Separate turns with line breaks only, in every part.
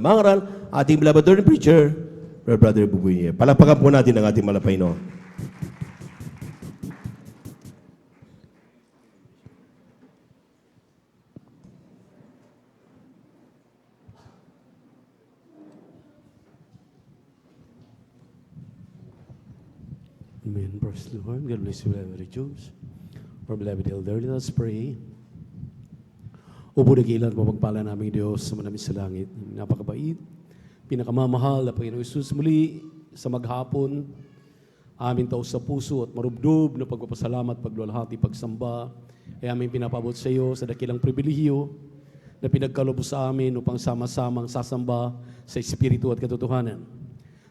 mangaral, ating beloved Lord and Preacher, Brother Bubuy. Palakpakan po natin ang ating malapay no.
Amen. Praise the Lord. God bless you, beloved Jews. Our beloved elder, let us pray. Upo dakilan po pagpala namin Diyos sa manamin sa langit. Napakabait, pinakamamahal na Panginoon Jesus muli sa maghapon, aming taos sa puso at marubdob na pagpapasalamat, pagluwalhati, pagsamba, ay aming pinapabot sa iyo sa dakilang pribilehiyo na pinagkaloob sa amin upang sama-samang sasamba sa Espiritu at katotohanan.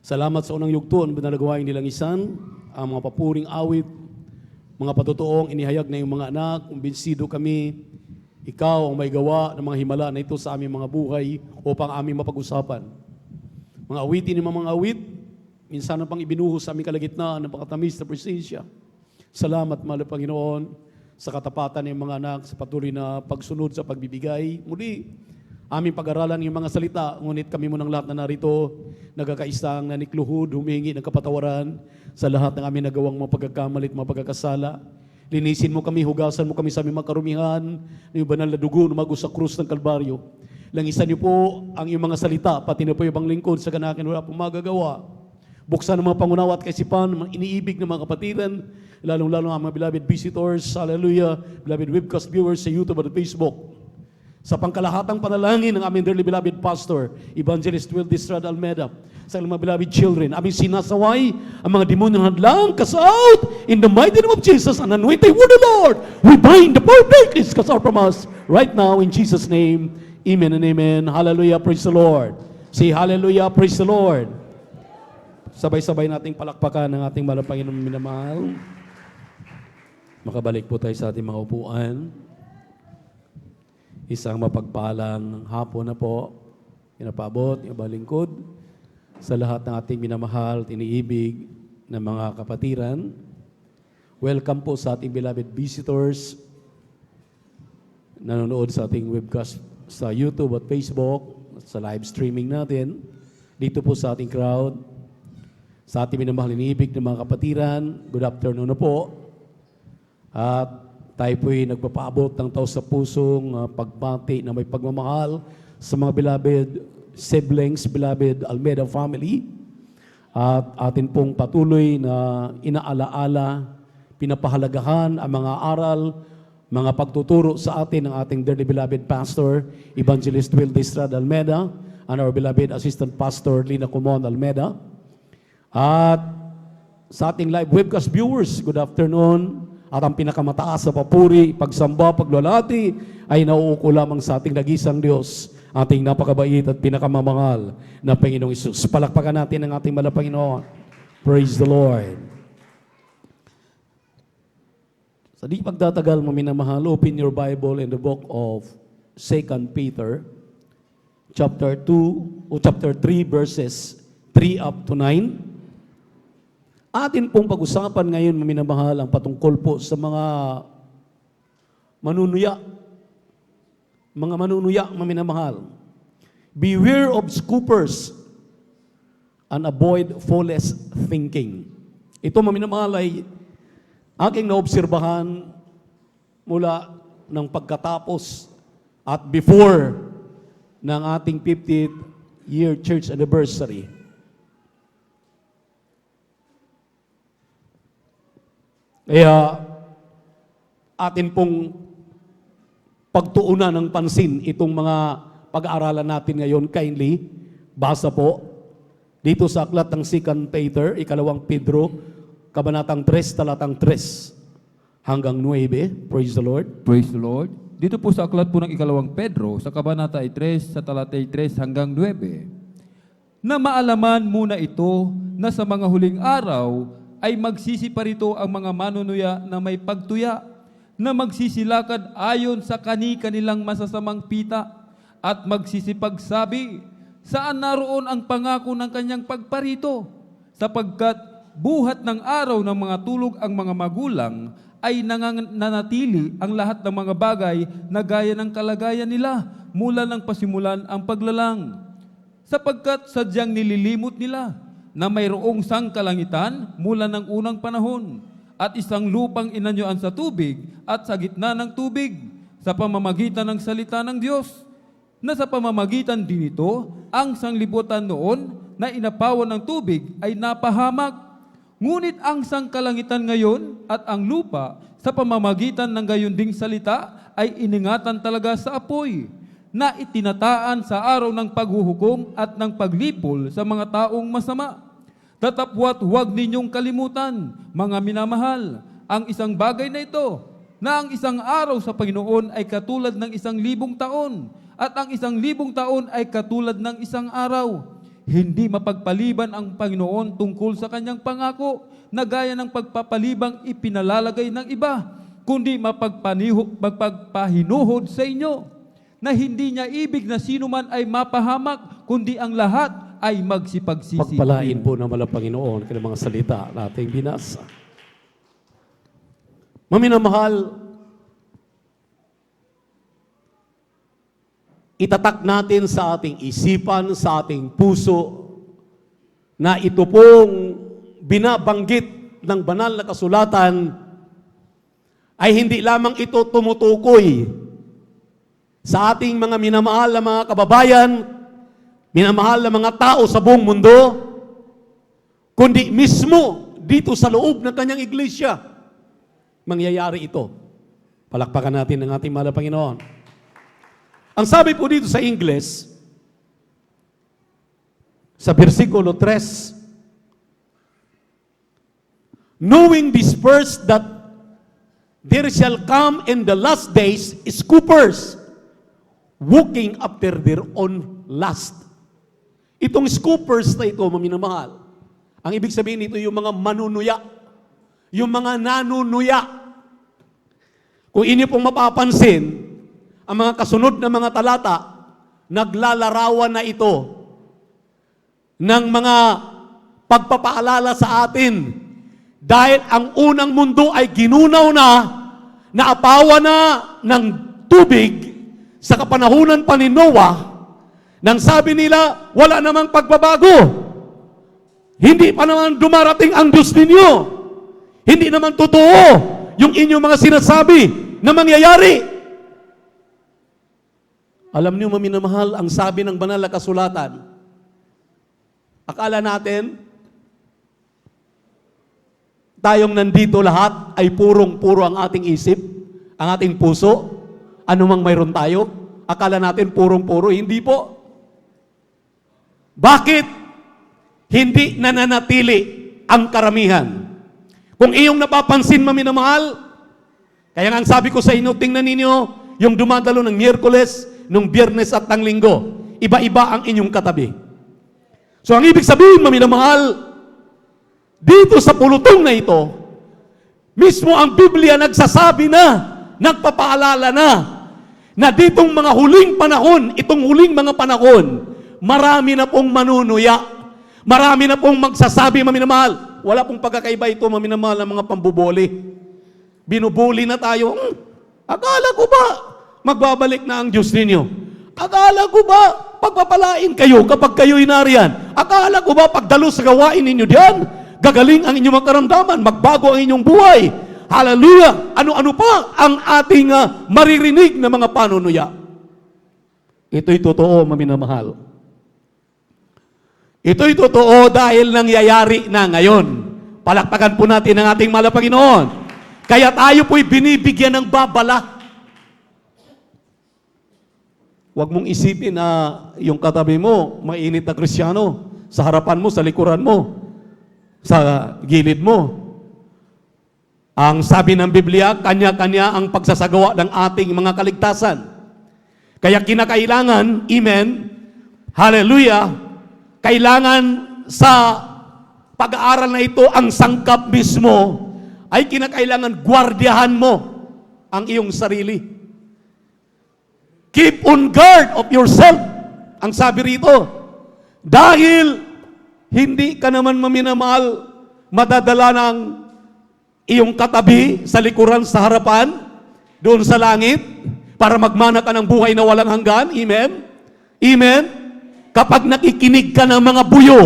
Salamat sa unang yugton na nagawain nilang isan, ang mga papuring awit, mga patutuong inihayag na yung mga anak, kumbinsido kami, ikaw ang may gawa ng mga himala na ito sa aming mga buhay upang aming mapag-usapan. Mga awitin ng mga awit, minsan pang ibinuhos sa aming kalagitnaan ng pakatamis na presensya. Salamat, mahal na Panginoon, sa katapatan ng mga anak, sa patuloy na pagsunod sa pagbibigay. Muli, aming pag-aralan ng mga salita, ngunit kami mo ng lahat na narito, nagkakaisang nanikluhod, humingi ng kapatawaran sa lahat ng aming nagawang mga pagkakamali at mga pagkakasala. Linisin mo kami, hugasan mo kami sa aming makarumihan, ng yung banal na dugo na mago sa krus ng Kalbaryo. Langisan niyo po ang iyong mga salita, pati na po yung ibang lingkod sa kanakin, wala pong magagawa. Buksan ang mga pangunawa at kaisipan, mga iniibig ng mga kapatiran, lalong-lalo ang mga beloved visitors, hallelujah, beloved webcast viewers sa YouTube at Facebook. Sa pangkalahatang panalangin ng aming dearly beloved pastor, Evangelist Will Distrad Almeda, sa mga beloved children, aming sinasaway ang mga demonyo ng hadlang, cast out in the mighty name of Jesus, and anoint thy word, O Lord. We bind the power of darkness, cast out from us right now in Jesus' name. Amen and amen. Hallelujah, praise the Lord. Say hallelujah, praise the Lord. Sabay-sabay nating palakpakan ng ating mahal na Panginoon minamahal. Makabalik po tayo sa ating mga upuan. Isang mapagpalang hapon na po, pinapabot, yung balingkod, sa lahat ng ating minamahal, tiniibig ng mga kapatiran. Welcome po sa ating beloved visitors, nanonood sa ating webcast sa YouTube at Facebook, sa live streaming natin, dito po sa ating crowd, sa ating minamahal, tiniibig ng mga kapatiran, good afternoon na po. At tayo po'y nagpapaabot ng taos sa pusong pagbati na may pagmamahal sa mga beloved siblings, beloved Almeda family. At atin pong patuloy na inaalaala, pinapahalagahan ang mga aral, mga pagtuturo sa atin ng ating dearly beloved pastor, Evangelist Will Distrad Almeda, and our beloved assistant pastor, Lina Kumon Almeda. At sa ating live webcast viewers, good afternoon. At ang pinakamataas sa papuri, pagsamba, paglalati ay nauuko lamang sa ating nagisang Diyos, ating napakabait at pinakamamahal na Panginoong Isus. Palakpakan natin ang ating mahal na Panginoon. Praise the Lord. Sa di pagtatagal mo minamahal, open your Bible in the book of 2 Peter, chapter 2 o chapter 3 verses 3 up to 9. Atin pong pag-usapan ngayon, minamahal, ang patungkol po sa mga manunuya. Mga manunuya, minamahal. Beware of scoopers and avoid foolish thinking. Ito, minamahal, ay aking naobserbahan mula ng pagkatapos at before ng ating 50th year church anniversary. Kaya atin pong pagtuunan ng pansin itong mga pag-aaralan natin ngayon. Kindly, basa po dito sa aklat ng 2 Peter, ikalawang Pedro, kabanatang 3, talatang 3 hanggang 9. Praise the Lord.
Praise the Lord. Dito po sa aklat po ng ikalawang Pedro, sa kabanata 3, sa talatay 3 hanggang 9, na maalaman muna ito na sa mga huling araw ay magsisiparito ang mga manunuya na may pagtuya, na magsisilakad ayon sa kani-kanilang masasamang pita, at magsisipagsabi, saan naroon ang pangako ng kanyang pagparito? Sapagkat buhat ng araw ng mga tulog ang mga magulang, ay nananatili ang lahat ng mga bagay na gaya ng kalagayan nila, mula ng pasimulan ang paglalang. sapagkat sadyang nililimot nila na mayroong sangkalangitan mula ng unang panahon at isang lupang inanyuan sa tubig at sa gitna ng tubig sa pamamagitan ng salita ng Diyos, na sa pamamagitan din ito, ang sanglibutan noon na inapawan ng tubig ay napahamak. Ngunit ang sangkalangitan ngayon at ang lupa sa pamamagitan ng gayon ding salita ay iningatan talaga sa apoy, na itinataan sa araw ng paghuhukom at ng paglipol sa mga taong masama. Tatapwat huwag ninyong kalimutan, mga minamahal, ang isang bagay na ito, na ang isang araw sa Panginoon ay katulad ng 1,000 taon, at ang 1,000 taon ay katulad ng isang araw. Hindi mapagpaliban ang Panginoon tungkol sa kanyang pangako, na gaya ng pagpapalibang ipinalalagay ng iba, kundi mapagpahinuhod sa inyo, na hindi niya ibig na sino man ay mapahamak, kundi ang lahat ay magsipagsisi.
Pagpalain po naman ang Panginoon kaya mga salita nating binasa. Maminamahal, itatak natin sa ating isipan, sa ating puso, na ito pong binabanggit ng banal na kasulatan ay hindi lamang ito tumutukoy sa ating mga minamahal na mga kababayan, minamahal na mga tao sa buong mundo, kundi mismo dito sa loob ng kanyang iglesia, mangyayari ito. Palakpakan natin ang ating mahal na Panginoon. Ang sabi po dito sa Ingles, sa versikulo 3, knowing this first that there shall come in the last days scoopers, walking after their own lust. Itong scoopers na ito, maminamahal, ang ibig sabihin nito yung mga manunuya, yung mga nanunuya. Kung inyo pong mapapansin, ang mga kasunod na mga talata, naglalarawan na ito ng mga pagpapaalala sa atin dahil ang unang mundo ay ginunaw na, naapawa na ng tubig sa kapanahunan pa ni Noah, nang sabi nila, wala namang pagbabago. Hindi pa naman dumarating ang Diyos ninyo. Hindi naman totoo yung inyong mga sinasabi na mangyayari. Alam niyo, maminamahal, ang sabi ng banal na kasulatan, akala natin, tayong nandito lahat ay purong-puro ang ating isip, ang ating puso, anumang mayroon tayo, akala natin purong-puro, hindi po. Bakit hindi nananatili ang karamihan? Kung iyong napapansin, maminamahal, kaya nga ang sabi ko sa inyo, tingnan ninyo, yung dumadalo ng Miyerkules, nung Biyernes at ng Linggo, iba-iba ang inyong katabi. So ang ibig sabihin, maminamahal, dito sa pulutong na ito, mismo ang Biblia nagsasabi na, nagpapaalala na ditong mga huling panahon, itong huling mga panahon, marami na pong manunuya, marami na pong magsasabi, maminamahal, wala pong pagkakaiba ito, maminamahal, ng mga pambubuli. Binubuli na tayo, akala ko ba, magbabalik na ang Diyos ninyo? Akala ko ba, pagpapalain kayo kapag kayo'y nariyan? Akala ko ba, pagdalo sa gawain ninyo diyan, gagaling ang inyong makaramdaman, magbago ang inyong buhay? Hallelujah! Ano-ano pa ang ating maririnig na mga panunuya? Ito'y totoo, maminamahal. Ito'y totoo dahil nangyayari na ngayon. Palakpakan po natin ang ating mahal na Panginoon. Kaya tayo po'y binibigyan ng babala. Huwag mong isipin na yung katabi mo, mainit na Kristiyano, sa harapan mo, sa likuran mo, sa gilid mo. Ang sabi ng Biblia, kanya-kanya ang pagsasagawa ng ating mga kaligtasan. Kaya kinakailangan, amen, hallelujah, kailangan sa pag-aaral na ito, ang sangkap mismo, ay kinakailangan gwardiyahan mo ang iyong sarili. Keep on guard of yourself, ang sabi rito. Dahil hindi ka naman maminamahal, madadala ng iyong katabi sa likuran, sa harapan, doon sa langit, para magmana ka ng buhay na walang hanggan. Amen? Amen? Kapag nakikinig ka ng mga buyo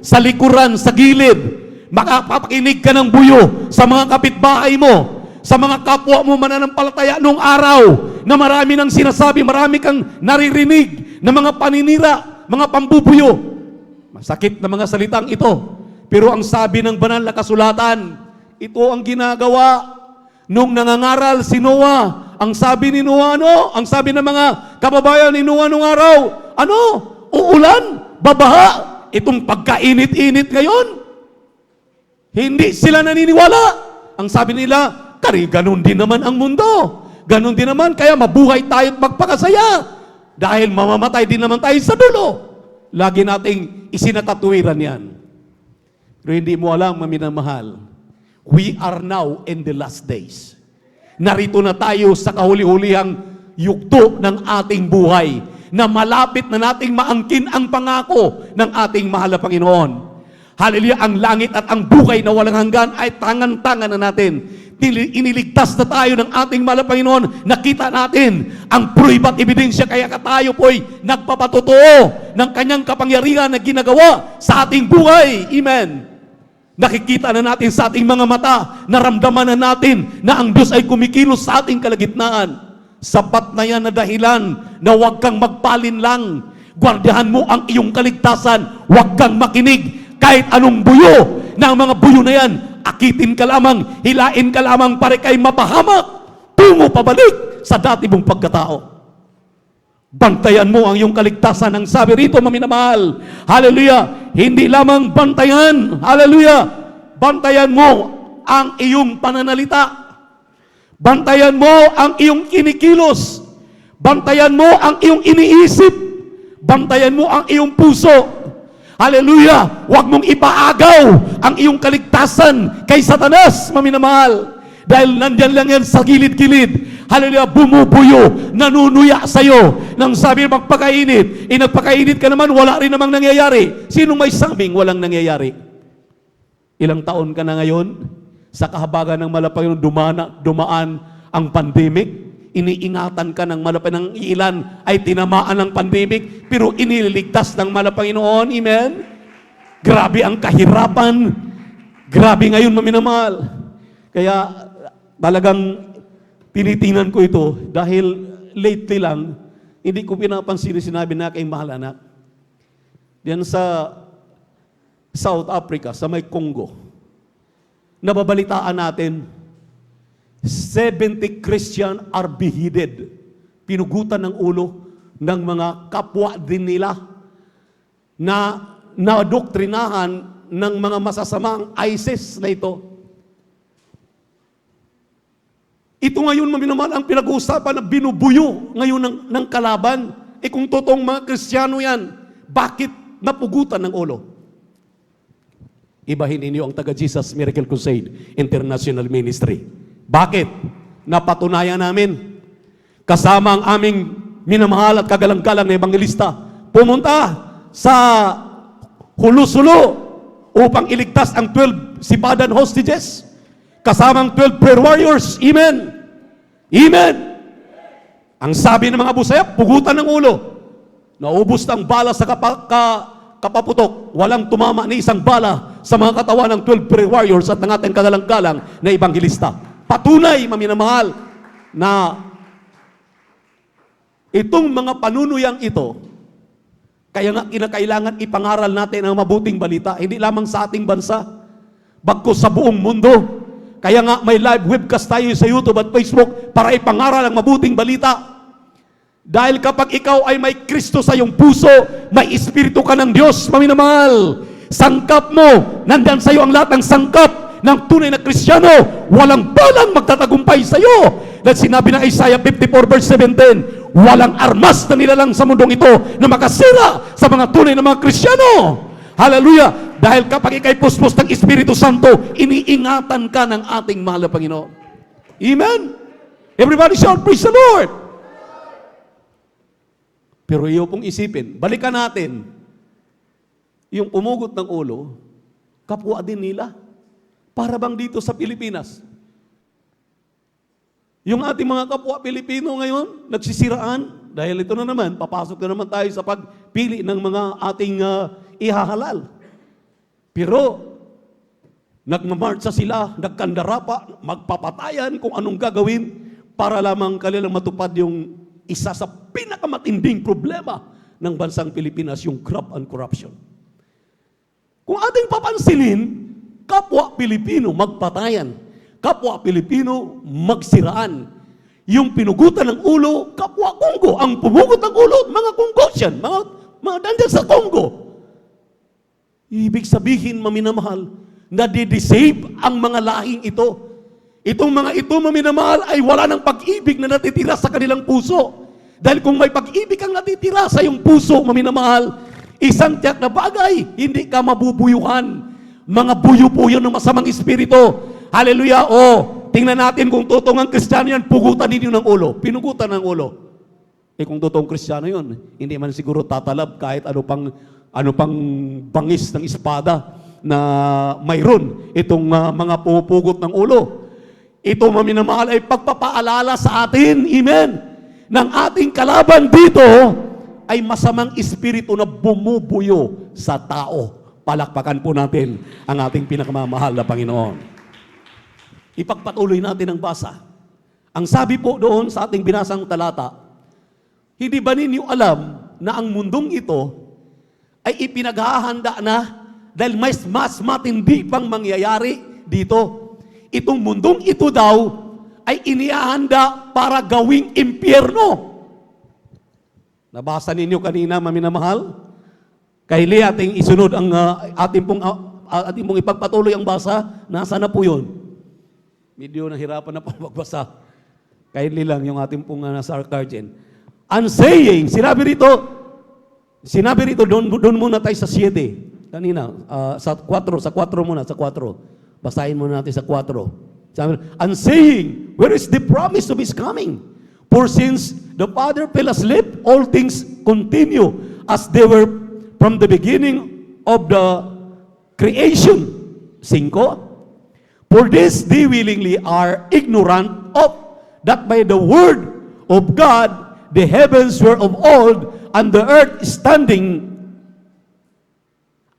sa likuran, sa gilid, makapakinig ka ng buyo sa mga kapitbahay mo, sa mga kapwa mo mananampalataya noong araw na marami nang sinasabi, marami kang naririnig na mga paninira, mga pambubuyo. Masakit na mga salitang ito. Pero ang sabi ng banal na kasulatan, ito ang ginagawa nung nangangaral si Noah. Ang sabi ni Noah, ano? Ang sabi ng mga kababayan ni Noah nung araw, ano? Uulan? Babaha? Itong pagkainit-init ngayon? Hindi sila naniniwala. Ang sabi nila, ganun din naman ang mundo. Ganun din naman, kaya mabuhay tayo at magpakasaya. Dahil mamamatay din naman tayo sa dulo. Lagi nating isinakatuwiran yan. Pero hindi mo alam, maminamahal, we are now in the last days. Narito na tayo sa kahuli-hulihang yugto ng ating buhay na malapit na nating maangkin ang pangako ng ating mahal na Panginoon. Hallelujah, ang langit at ang buhay na walang hanggan ay tangan-tangan na natin. Iniligtas na tayo ng ating mahal na Panginoon. Nakita natin ang pruiba at ebidensya, kaya tayo po'y nagpapatotoo ng kanyang kapangyarihan na ginagawa sa ating buhay. Amen. Nakikita na natin sa ating mga mata, naramdaman na natin na ang Diyos ay kumikilos sa ating kalagitnaan. Sapat na yan na dahilan na huwag kang magpalinlang. Gwardiyahan mo ang iyong kaligtasan. Huwag kang makinig kahit anong buyo na ang mga buyo na yan. Akitin ka lamang, hilain ka lamang para kay mapahamak. Tungo pabalik sa dati mong pagkatao. Bantayan mo ang iyong kaligtasan. Ang sabi rito, maminamahal, hallelujah, hindi lamang bantayan, hallelujah, bantayan mo ang iyong pananalita. Bantayan mo ang iyong kinikilos. Bantayan mo ang iyong iniisip. Bantayan mo ang iyong puso. Hallelujah! Huwag mong ipaagaw ang iyong kaligtasan kay Satanas, maminamahal. Dahil nandyan lang yan sa gilid-gilid. Hallelujah! Bumubuyo, nanunuya sa'yo. Nang sabi magpakainit, nagpakainit ka naman, wala rin namang nangyayari. Sinong may sabing walang nangyayari? Ilang taon ka na ngayon? Sa kahabagan ng malapayong dumaan ang pandemic, iniingatan ka ng malapayong ilan ay tinamaan ng pandemic, pero iniligtas ng malapayong. Amen? Grabe ang kahirapan. Grabe ngayon, maminamahal. Kaya talagang tinitingnan ko ito dahil lately lang, hindi ko pinapansin sinabi na aking mahal anak. Diyan sa South Africa, sa may Congo, nababalitaan natin, 70 Christian are beheaded. Pinugutan ng ulo ng mga kapwa din nila na nadoktrinahan ng mga masasamang ISIS na ito. Ito ngayon, maminamahal, ang pinag-uusapan na binubuyo ngayon ng kalaban. Kung totoong mga Kristiyano yan, bakit napugutan ng ulo? Ibahin ninyo ang taga-Jesus Miracle Crusade International Ministry. Bakit? Napatunayan namin. Kasama ang aming minamahal at kagalang-galang na ebangelista, pumunta sa Hulusulo upang iligtas ang 12 sipadan hostages. Kasama ang 12 prayer warriors. Amen. Amen. Ang sabi ng mga busayap, pugutan ng ulo. Naubos ng bala sa kapaputok, walang tumama ni isang bala sa mga katawan ng 12 prayer warriors at ng ating kagalang-galang na ebangelista. Patunay, maminamahal, na itong mga panunuyang ito, kaya nga kinakailangan ipangaral natin ang mabuting balita, hindi lamang sa ating bansa, bagkus sa buong mundo. Kaya nga may live webcast tayo sa YouTube at Facebook para ipangaral ang mabuting balita. Dahil kapag ikaw ay may Kristo sa iyong puso, may Espiritu ka ng Diyos, maminamahal. Sangkap mo, nandyan sa iyo ang lahat ng sangkap ng tunay na Kristiyano. Walang balang magtatagumpay sa iyo. Dahil sinabi ng Isaiah 54 verse 17, walang armas na nilalang sa mundong ito na makasira sa mga tunay na mga Kristiyano. Hallelujah! Dahil kapag ikay puspos ng Espiritu Santo, iniingatan ka ng ating mahal na Panginoon. Amen? Everybody shout, praise the Lord! Pero iyo pong isipin, balikan natin, yung pumugot ng ulo, kapwa din nila. Para bang dito sa Pilipinas? Yung ating mga kapwa Pilipino ngayon, nagsisiraan,
Dahil ito na naman, papasok na naman tayo sa pagpili ng mga ating ihahalal. Pero, nagmamarcha sila, nagkandara pa, magpapatayan kung anong gagawin para lamang kanilang matupad yung isa sa pinakamatinding problema ng bansang Pilipinas, yung graft and corruption. Kung ating papansinin, kapwa Pilipino magpatayan, kapwa Pilipino magsiraan. Yung pinugutan ng ulo, kapwa Kongo. Ang pumugot ng ulo, mga Congosian, mga dandyan sa Congo. Ibig sabihin, maminamahal, na didesave ang mga lahing ito. Itong mga ito, maminamahal, ay wala ng pag-ibig na natitira sa kanilang puso. Dahil kung may pag-ibig ang natitira sa iyong puso, maminamahal, isang tiyak na bagay, hindi ka mabubuyuhan. Mga buyo-buyo ng masamang espiritu. Hallelujah! Tingnan natin kung totoong ang Kristiyano yan, pugutan ninyo ng ulo. Pinugutan ng ulo. Kung totoong Kristiyano yun, hindi man siguro tatalab kahit ano pang bangis ng espada na mayroon itong mga pumupugot ng ulo. Ito, maminamahal, ay pagpapaalala sa atin, amen, ng ating kalaban dito ay masamang espiritu na bumubuyo sa tao. Palakpakan po natin ang ating pinakamamahal na Panginoon. Ipagpatuloy natin ang basa. Ang sabi po doon sa ating binasang talata, hindi ba ninyo alam na ang mundong ito ay ipinaghahanda na dahil mas matindi pang mangyayari dito. Itong mundong ito daw ay inihahanda para gawing impyerno. Nabasa ninyo kanina, maminamahal? Kahili ating isunod ang ating pong ipagpatuloy ang basa. Nasa na po yun? Medyo nahirapan na po magbasa. Kahili lang yung ating pong nasa arcardian. Ang saying, sinabi rito, doon muna tayo sa 7. Kanina, sa 4 muna, sa 4. Basahin muna natin sa 4. Sabi, and saying, where is the promise of His coming? For since the Father fell asleep, all things continue as they were from the beginning of the creation. 5. For this they willingly are ignorant of that by the word of God the heavens were of old, and the earth standing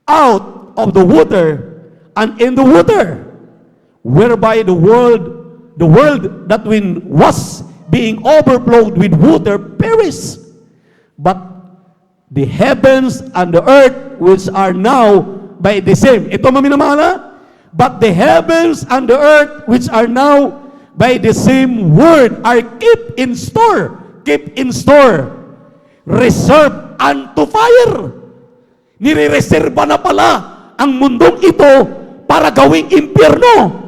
out of the water and in the water, whereby the world that when was being overflowed with water perished. But the heavens and the earth which are now by the same. Ito maminamahal. But the heavens and the earth which are now by the same word are kept in store, reserved unto fire. Nire-reserva na pala ang mundong ito para gawing impyerno.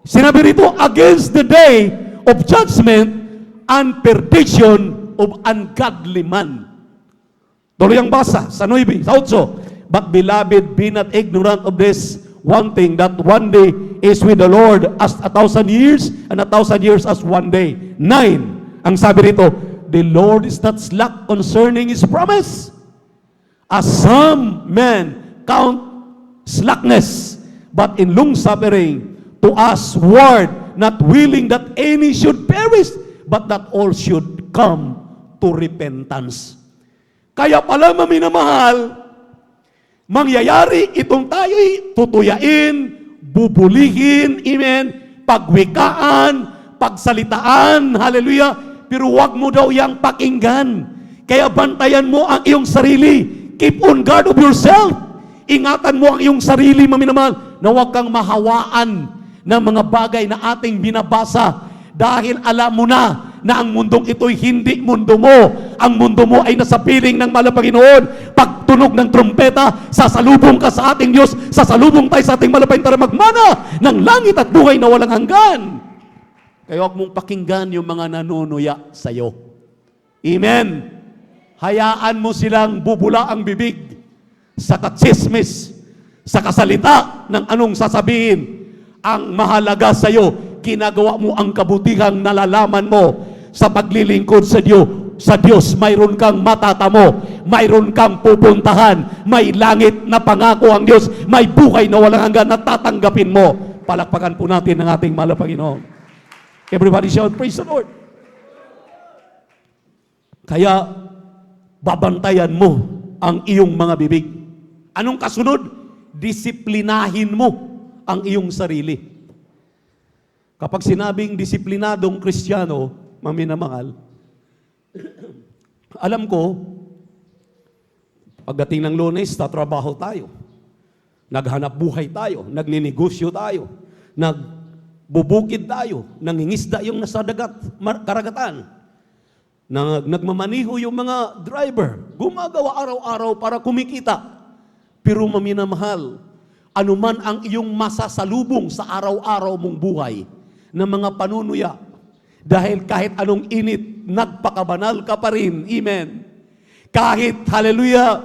Sinabi rito, against the day of judgment and perdition of ungodly man. Tuloy ang basa sa 9, sa 8. But beloved, be not ignorant of this one thing, that one day is with the Lord as 1,000 years, and 1,000 years as one day. 9, ang sabi rito, the Lord is not slack concerning His promise, as some men count slackness, but in long suffering to us word, not willing that any should perish, but that all should come to repentance. Kaya pala maminamahal, mangyayari itong tayo'y tutuyain, bubulihin, amen, pagwikaan, pagsalitaan, hallelujah, pero wag mo daw yang pakinggan. Kaya bantayan mo ang iyong sarili. Keep on guard of yourself. Ingatan mo ang iyong sarili, maminamahal, na wag kang mahawaan ng mga bagay na ating binabasa. Dahil alam mo na ang mundong ito'y hindi mundo mo. Ang mundo mo ay nasa piling ng mahal na Panginoon. Pagtunog ng trumpeta, sasalubong ka sa ating Diyos, sasalubong tayo sa ating mahal na Panginoon para magmana ng langit at buhay na walang hanggan. Kaya huwag mong pakinggan yung mga nanunuya sa iyo. Amen. Hayaan mo silang bubula ang bibig sa katsismis, sa kasalita ng anong sasabihin. Ang mahalaga sa iyo, ginagawa mo ang kabutihang nalalaman mo sa paglilingkod sa Diyos. Mayroon kang matatamo, mayroon kang pupuntahan, may langit na pangako ang Diyos, may buhay na walang hanggan na tatanggapin mo. Palakpakan po natin ang ating mahal na Panginoon. Everybody shout, praise the Lord. Kaya, babantayan mo ang iyong mga bibig. Anong kasunod? Disiplinahin mo ang iyong sarili. Kapag sinabing disiplinadong Kristiyano, maminamahal, alam ko, pagdating ng Lunes, tatrabaho tayo. Naghanap buhay tayo, nagninegosyo tayo, nagbubukid tayo, nangingisda yung nasa karagatan, nagmamaniho yung mga driver, gumagawa araw-araw para kumikita. Pero maminamahal, anuman ang iyong masasalubong sa araw-araw mong buhay ng mga panunuya, dahil kahit anong init, nagpakabanal ka pa rin. Amen. Kahit, hallelujah,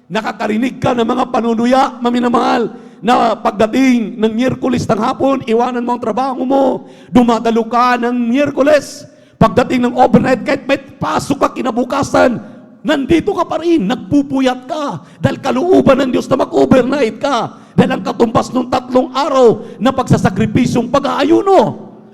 nakakarinig ka ng mga panunuya, maminamahal, na pagdating ng Miyerkules ng hapon, iwanan mo ang trabaho mo, dumadalo ka ng Miyerkules. Pagdating ng overnight, kahit may pasok ka kinabukasan, nandito ka pa rin, nagpupuyat ka, dahil kalooban ng Diyos na mag-overnight ka, dahil ang katumbas ng 3 araw na pagsasakripisyong pag-aayuno,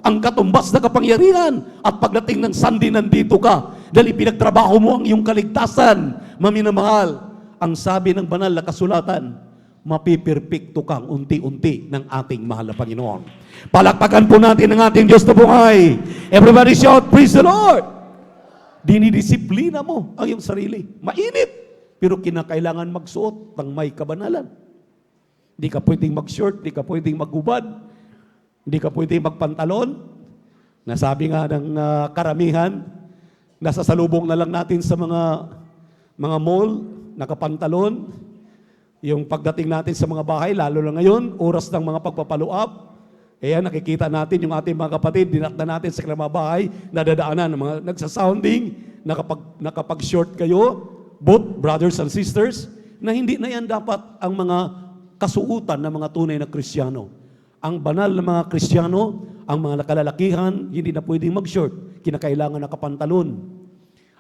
ang katumbas na kapangyarihan, at pagdating ng Sunday, nandito ka, dahil ipinagtrabaho mo ang iyong kaligtasan. Maminamahal, ang sabi ng banal na kasulatan, mapipirpekto kang unti-unti ng ating mahal na Panginoon. Palakpakan po natin ang ating Diyos na buhay. Everybody shout, praise the Lord! Dinidisiplina mo ang iyong sarili. Mainit, pero kinakailangan magsuot ng may kabanalan. Hindi ka pwedeng mag-short, hindi ka pwedeng maghubad, hindi ka pwedeng magpantalon. Nasabi nga ng karamihan, nasasalubong na lang natin sa mga mall, nakapantalon. Yung pagdating natin sa mga bahay, lalo na ngayon, oras ng mga pagpapalo-up, ayan, nakikita natin yung ating mga kapatid, dinakda natin sa kanilang mga bahay, nadadaanan ng mga nagsasounding, nakapag-short kayo, both brothers and sisters, na hindi na yan dapat ang mga kasuutan ng mga tunay na Kristiyano. Ang banal na mga Kristiyano, ang mga nakalalakihan, hindi na pwedeng mag-short, kinakailangan nakapantalon.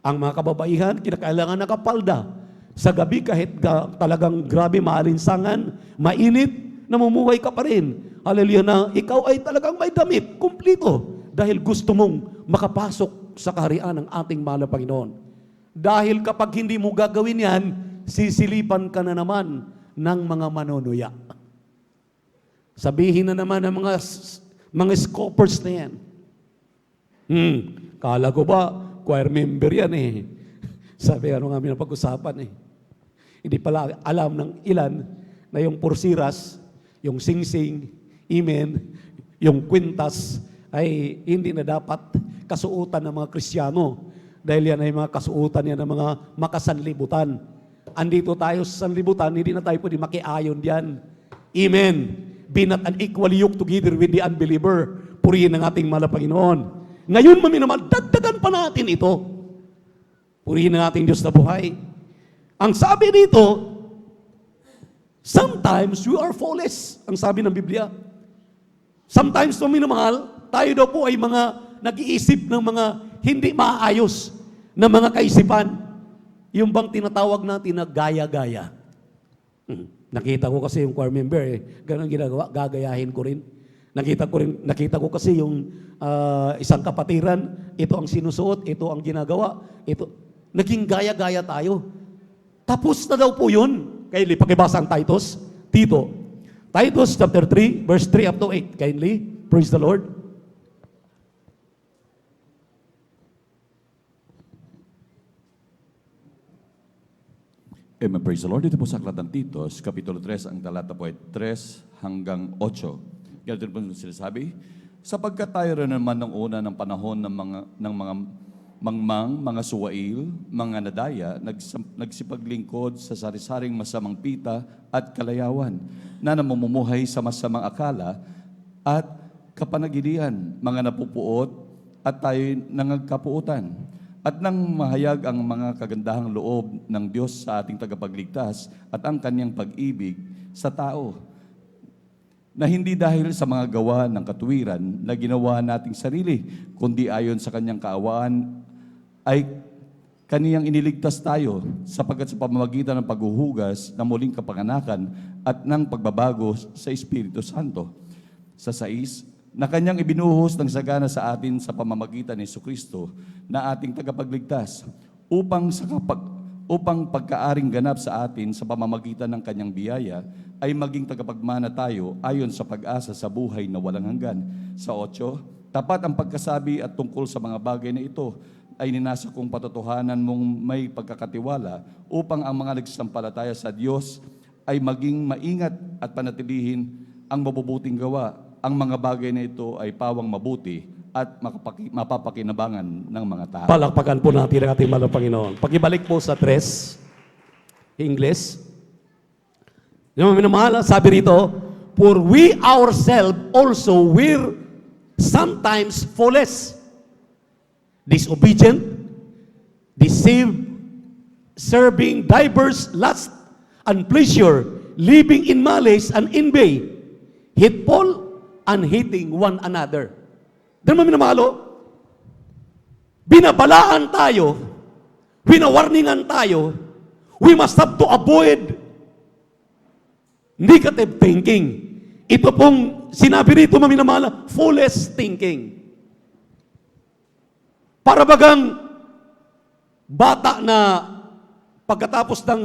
Ang mga kababaihan, kinakailangan nakapalda. Sa gabi, kahit talagang grabe maalinsangan, mainit, namumuhay ka pa rin. Hallelujah, na ikaw ay talagang may damit, kumplito, dahil gusto mong makapasok sa kaharian ng ating mahal na Panginoon. Dahil kapag hindi mo gagawin yan, sisilipan ka na naman ng mga manunuya. Sabihin na naman ng mga scoffers na yan. Kala ko ba, choir member yan eh. Sabi, ano nga pag-usapan eh. Hindi pala alam ng ilan na yung pursiras, yung singsing, amen, yung kwintas, ay hindi na dapat kasuotan ng mga Kristiyano. Dahil yan ay mga kasuotan yan ng mga makasanlibutan. Andito tayo sa sanlibutan, hindi na tayo pwede makiayon diyan. Amen. Be not unequally yoked together with the unbeliever. Purihin ang ating mahal na Panginoon. Ngayon, maminamahal, dagdagan pa natin ito. Purihin ang ating Diyos na buhay. Ang sabi dito, sometimes we are flawless. Ang sabi ng Biblia. Sometimes, maminamahal, tayo daw po ay mga nag-iisip ng mga hindi maayos na mga kaisipan. Yung bang tinatawag natin na gaya-gaya. Nakita ko kasi yung choir member ganun ginagawa, gagayahin ko rin. Nakita ko kasi yung isang kapatiran, ito ang sinusuot, ito ang ginagawa, ito. Naging gaya-gaya tayo. Tapos na daw po yun. Kindly, pakibasa ang Titus. Tito. Titus chapter 3, verse 3 up to 8. Kindly, praise the Lord.
Amen, praise the Lord. Dito po sa Aklat ng Titos, Kapitulo 3, ang talata po ay 3 hanggang 8. Ganito po sinasabi, sapagkat tayo rin naman ng una ng panahon ng mga mangmang, mga suwail, mga nadaya, nagsipaglingkod sa sari-saring masamang pita at kalayawan, na namumumuhay sa masamang akala at kapanagilian, mga napupuot at tayo nangagkapuutan. At nang mahayag ang mga kagandahang loob ng Diyos sa ating tagapagligtas at ang kanyang pag-ibig sa tao, na hindi dahil sa mga gawa ng katuwiran na ginawa nating sarili, kundi ayon sa kanyang kaawaan ay kaniyang iniligtas tayo sapagkat sa pamamagitan ng paghuhugas ng muling kapanganakan at ng pagbabago sa Espiritu Santo. Sa 6, na kanyang ibinuhos ng sagana sa atin sa pamamagitan ni Jesucristo na ating tagapagligtas, upang pagkaaring ganap sa atin sa pamamagitan ng kanyang biyaya ay maging tagapagmana tayo ayon sa pag-asa sa buhay na walang hanggan. Sa 8, tapat ang pagkasabi at tungkol sa mga bagay na ito ay ninasa kong patotohanan mong may pagkakatiwala upang ang mga nagsampalataya sa Diyos ay maging maingat at panatilihin ang mabubuting gawa. Ang mga bagay na ito ay pawang mabuti at mapapakinabangan ng mga tao.
Palakpakan po natin ang ating mahal na Panginoon. Pakibalik po sa 3, English. Yung minamahal, sabi rito, for we ourselves also were sometimes foolish, disobedient, deceived, serving diverse lusts and pleasure, living in malice and envy, hateful and hating one another. Dahil mo minamahalo, binabalaan tayo, winawarningan tayo, we must have to avoid negative thinking. Ito pong sinabi rito, maminamahal, foolish thinking. Para bagang bata na pagkatapos ng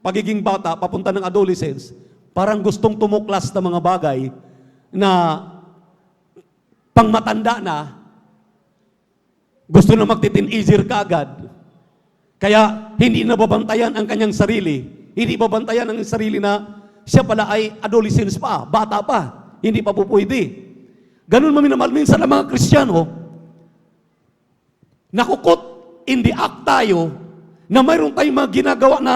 pagiging bata, papunta ng adolescence, parang gustong tumuklas ng mga bagay na pang matanda na, gusto na magtitin-easier kaagad. Kaya hindi na babantayan ang kanyang sarili. Hindi babantayan ang sarili na siya pala ay adolescence pa, bata pa. Hindi pa po pwede. Ganun maminamahal minsan ang mga Kristiyano, nakukot in the act tayo na mayroon tayong mga ginagawa na,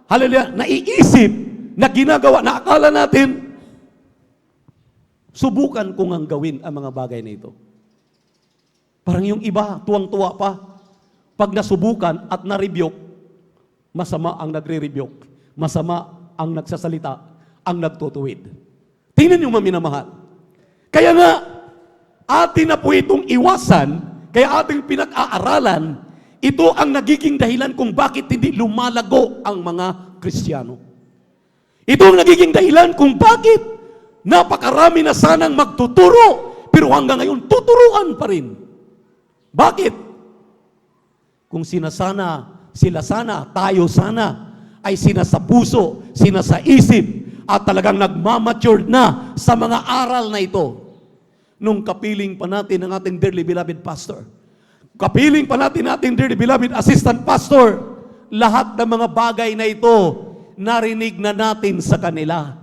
hallelujah, naiisip, na ginagawa na akala natin, subukan kong ang gawin ang mga bagay na ito. Parang yung iba, tuwang-tuwa pa. Pag nasubukan at na-rebuke, masama ang nagre-rebuke. Masama ang nagsasalita, ang nagtutuwid. Tingnan yung maminamahal. Kaya nga, atin na po itong iwasan, kaya ating pinag-aaralan, ito ang nagiging dahilan kung bakit hindi lumalago ang mga Kristiyano. Ito ang nagiging dahilan kung bakit napakarami na sanang magtuturo, pero hanggang ngayon, tuturuan pa rin. Bakit? Kung sila sana, tayo sana, ay sina sa puso, sina sa isip, at talagang nagmamature na sa mga aral na ito. Nung kapiling pa natin ang ating dearly beloved pastor, kapiling pa natin ating dearly beloved assistant pastor, lahat ng mga bagay na ito, narinig na natin sa kanila.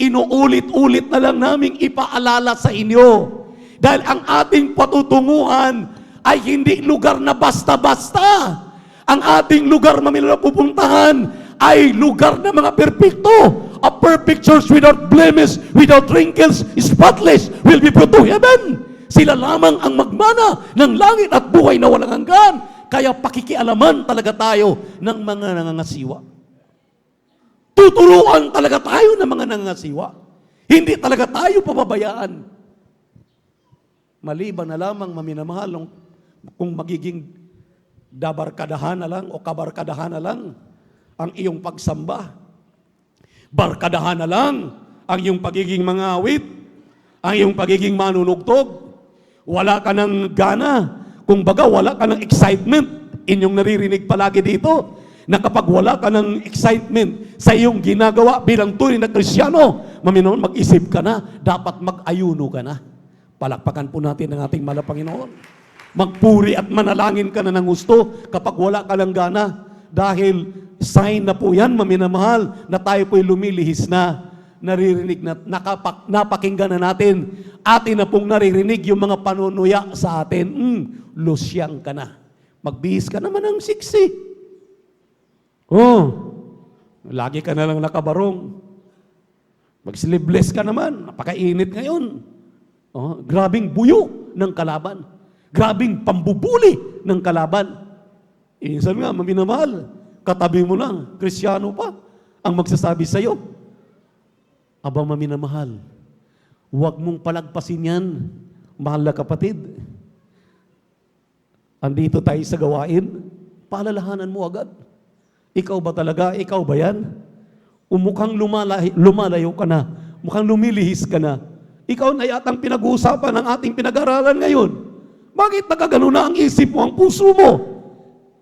Inuulit-ulit na lang naming ipaalala sa inyo. Dahil ang ating patutunguhan ay hindi lugar na basta-basta. Ang ating lugar na pupuntahan ay lugar na mga perpekto. A perfect church without blemish, without wrinkles, spotless, will be brought to heaven. Sila lamang ang magmana ng langit at buhay na walang hanggan. Kaya pakikialaman talaga tayo ng mga nangangasiwa. Tuturuan talaga tayo ng mga nangangasiwa. Hindi talaga tayo pababayaan. Maliban na lamang maminamahal kung magiging dabarkadahan na lang o kabarkadahan na lang ang iyong pagsamba. Barkadahan na lang ang iyong pagiging mga awit, ang iyong pagiging manunugtog. Wala ka ng gana. Kung baga, wala ka ng excitement. Inyong naririnig palagi dito na kapag wala ka ng excitement sa iyong ginagawa bilang tunay na Kristiyano, maminahon, mag-isip ka na, dapat mag-ayuno ka na. Palakpakan po natin ang ating mahal na Panginoon. Magpuri at manalangin ka na ng gusto kapag wala ka ng gana. Dahil sign na po yan, maminamahal, na tayo po'y lumilihis na, naririnig na, napakinggan na natin. Atin na pong naririnig yung mga panunuya sa atin. Lusyang ka na. Magbihis ka naman ng siksi. Lagi ka na lang nakabarong. Mag-sleeveless ka naman. Napakainit ngayon. Grabing buyo ng kalaban. Grabing pambubuli ng kalaban. Insan nga, maminamahal, katabi mo lang, Kristiyano pa, ang magsasabi sa'yo. Aba, maminamahal, huwag mong palagpasin yan, mahal na kapatid. Andito tayo sa gawain, paalalahanan mo agad. Ikaw ba talaga? Ikaw ba yan? Mukhang lumalayo ka na. Mukhang lumilihis ka na. Ikaw na yatang pinag-uusapan ng ating pinag-aralan ngayon. Bakit nakagano na ang isip mo, ang puso mo?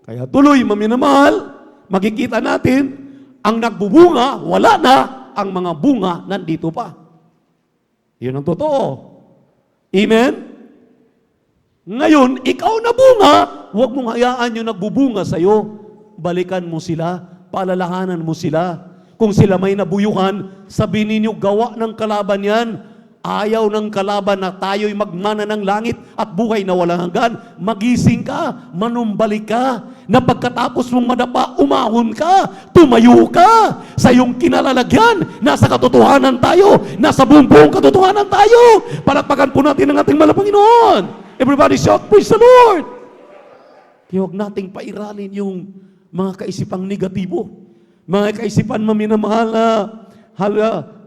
Kaya tuloy, maminamahal, makikita natin, ang nagbubunga, wala na, ang mga bunga nandito pa. Yun ang totoo. Amen? Ngayon, ikaw na bunga, huwag mong hayaan yung nagbubunga sa'yo. Balikan mo sila, paalalahanan mo sila. Kung sila may nabuyuhan, sabihin ninyo, gawa ng kalaban yan. Ayaw ng kalaban na tayo'y magmana ng langit at buhay na walang hanggan. Magising ka, manumbalik ka, na pagkatapos mong madapa, umahon ka, tumayo ka, sa iyong kinalalagyan, nasa katotohanan tayo, nasa buong katotohanan tayo. Palakpakan po natin ang ating mahal na Panginoon. Everybody shout, praise the Lord! Huwag nating pairalin yung mga kaisipang negatibo, mga kaisipan maminamahal na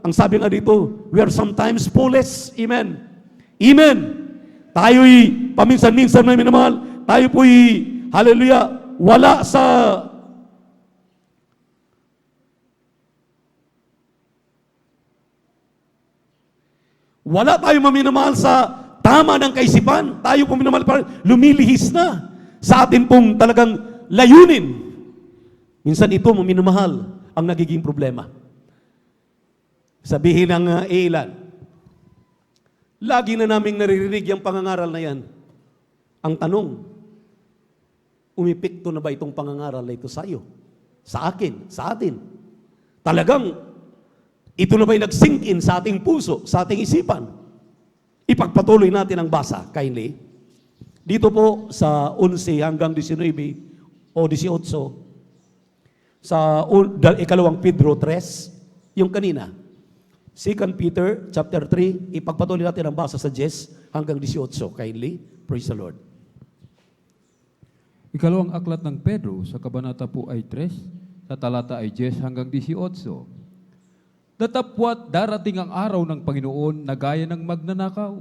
ang sabi nga dito, we are sometimes foolish. Amen. Amen. Tayo'y paminsan-minsan na minamahal. Tayo po'y, hallelujah, wala tayo maminamahal sa tama ng kaisipan. Tayo po minamahal, parang lumilihis na sa atin pong talagang layunin. Minsan ito, maminamahal, ang nagiging problema. Sabihin ng ilan, lagi na naming naririnig yung pangangaral na yan. Ang tanong, umipikto na ba itong pangangaral na ito sa iyo? Sa akin? Sa atin? Talagang, ito na ba'y nag-sink in sa ating puso, sa ating isipan? Ipagpatuloy natin ang basa, kindly. Dito po sa 11 hanggang 19 o 18, sa ikalawang Pedro 3, yung kanina. 2 Peter chapter 3, ipagpatuloy natin ang basa sa 10 hanggang 18. Kindly, praise the Lord.
Ikalawang aklat ng Pedro sa kabanata po ay 3, sa talata ay 10 hanggang 18. Datapwat darating ang araw ng Panginoon na gaya ng magnanakaw,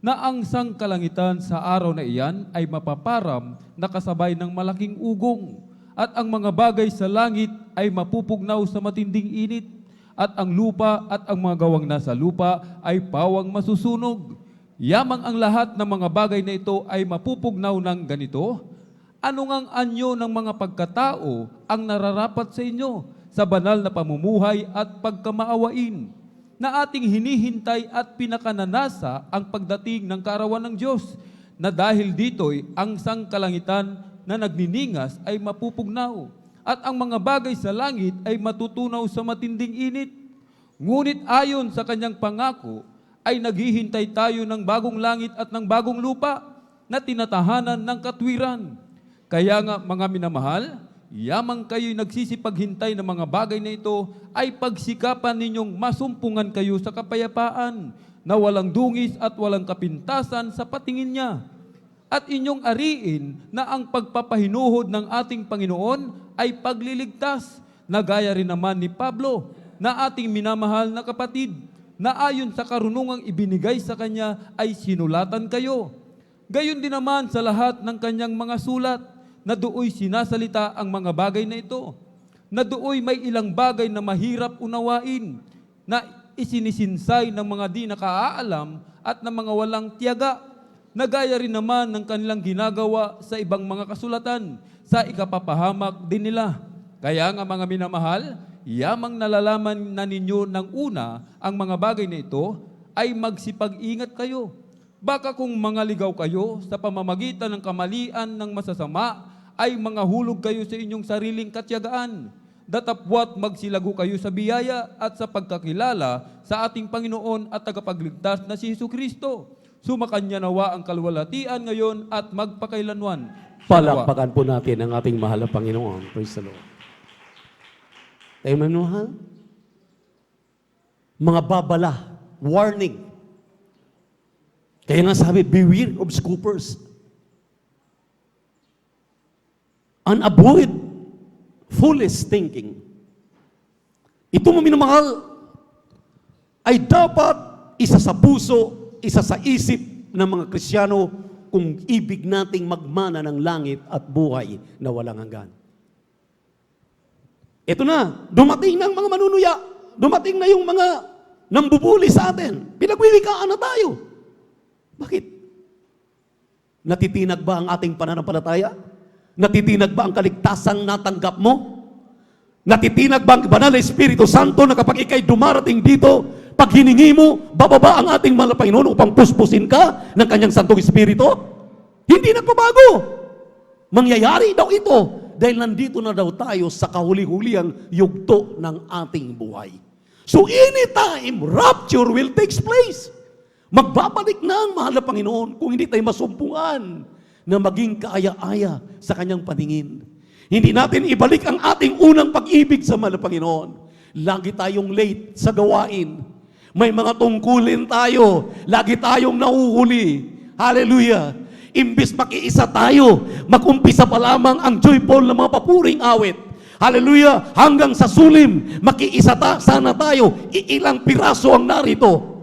na ang sangkalangitan sa araw na iyan ay mapaparam na kasabay ng malaking ugong, at ang mga bagay sa langit ay mapupugnaw sa matinding init, at ang lupa at ang mga gawang nasa lupa ay pawang masusunog. Yamang ang lahat ng mga bagay na ito ay mapupugnaw ng ganito. Ano ngang anyo ng mga pagkatao ang nararapat sa inyo sa banal na pamumuhay at pagkamaawain, na ating hinihintay at pinakananasa ang pagdating ng kaarawan ng Diyos, na dahil dito'y ang sangkalangitan na nagniningas ay mapupugnaw, at ang mga bagay sa langit ay matutunaw sa matinding init. Ngunit ayon sa kanyang pangako, ay naghihintay tayo ng bagong langit at ng bagong lupa na tinatahanan ng katwiran. Kaya nga, mga minamahal, yamang kayo'y nagsisipaghintay ng mga bagay na ito, ay pagsikapan ninyong masumpungan kayo sa kapayapaan, na walang dungis at walang kapintasan sa patingin niya. At inyong ariin na ang pagpapahinuhod ng ating Panginoon ay pagliligtas, na gaya rin naman ni Pablo, na ating minamahal na kapatid, na ayon sa karunungang ibinigay sa kanya ay sinulatan kayo. Gayon din naman sa lahat ng kanyang mga sulat, na dooy sinasalita ang mga bagay na ito, na dooy may ilang bagay na mahirap unawain, na isinisinsay ng mga di nakaalam at ng mga walang tiyaga, na gaya rin naman ng kanilang ginagawa sa ibang mga kasulatan, sa ikapapahamak din nila. Kaya nga, mga minamahal, yamang nalalaman na ninyo ng una ang mga bagay na ito, ay magsipag-ingat kayo. Baka kung mangaligaw kayo sa pamamagitan ng kamalian ng masasama, ay mangahulog kayo sa inyong sariling katyagaan. Datapwat magsilago kayo sa biyaya at sa pagkakilala sa ating Panginoon at tagapagligtas na si Jesucristo. Sumakanya nawa ang kalwalatian ngayon at magpakailanwan.
Palakpakan po natin ang ating mahal na Panginoon. Praise the Lord. Tayo mahal? Mga babala, warning. Kaya nga sabi, beware of scoopers. And avoid foolish thinking. Ito mo minamahal, ay dapat isa sa puso, isa sa isip ng mga Kristiyano kung ibig nating magmana ng langit at buhay na walang hanggan. Ito na, dumating na ang mga manunuya, dumating na yung mga nambubuli sa atin. Pinagwiwikaan na tayo. Bakit? Natitinag ba ang ating pananampalataya? Natitinag ba ang kaligtasang natanggap mo? Natitinag ba ang banal na Espiritu Santo na kapag ikay dumarating dito, pag hiningi mo, bababa ang ating mahal na Panginoon upang puspusin ka ng kanyang Santong Espiritu? Hindi nagbabago. Mangyayari daw ito dahil nandito na daw tayo sa kahuli-huliang yugto ng ating buhay. So anytime, rapture will take place. Magbabalik na ang mahal na Panginoon kung hindi tayo masumpungan na maging kaaya-aya sa kanyang paningin. Hindi natin ibalik ang ating unang pag-ibig sa mahal na Panginoon. Lagi tayong late sa gawain. May mga tungkulin tayo. Lagi tayong nauhuli. Hallelujah. Imbis makiisa tayo, mag-umpisa pa lamang ang joyful na mga papuring awit. Hallelujah. Hanggang sa sulim, makiisa sana tayo. Ilang piraso ang narito.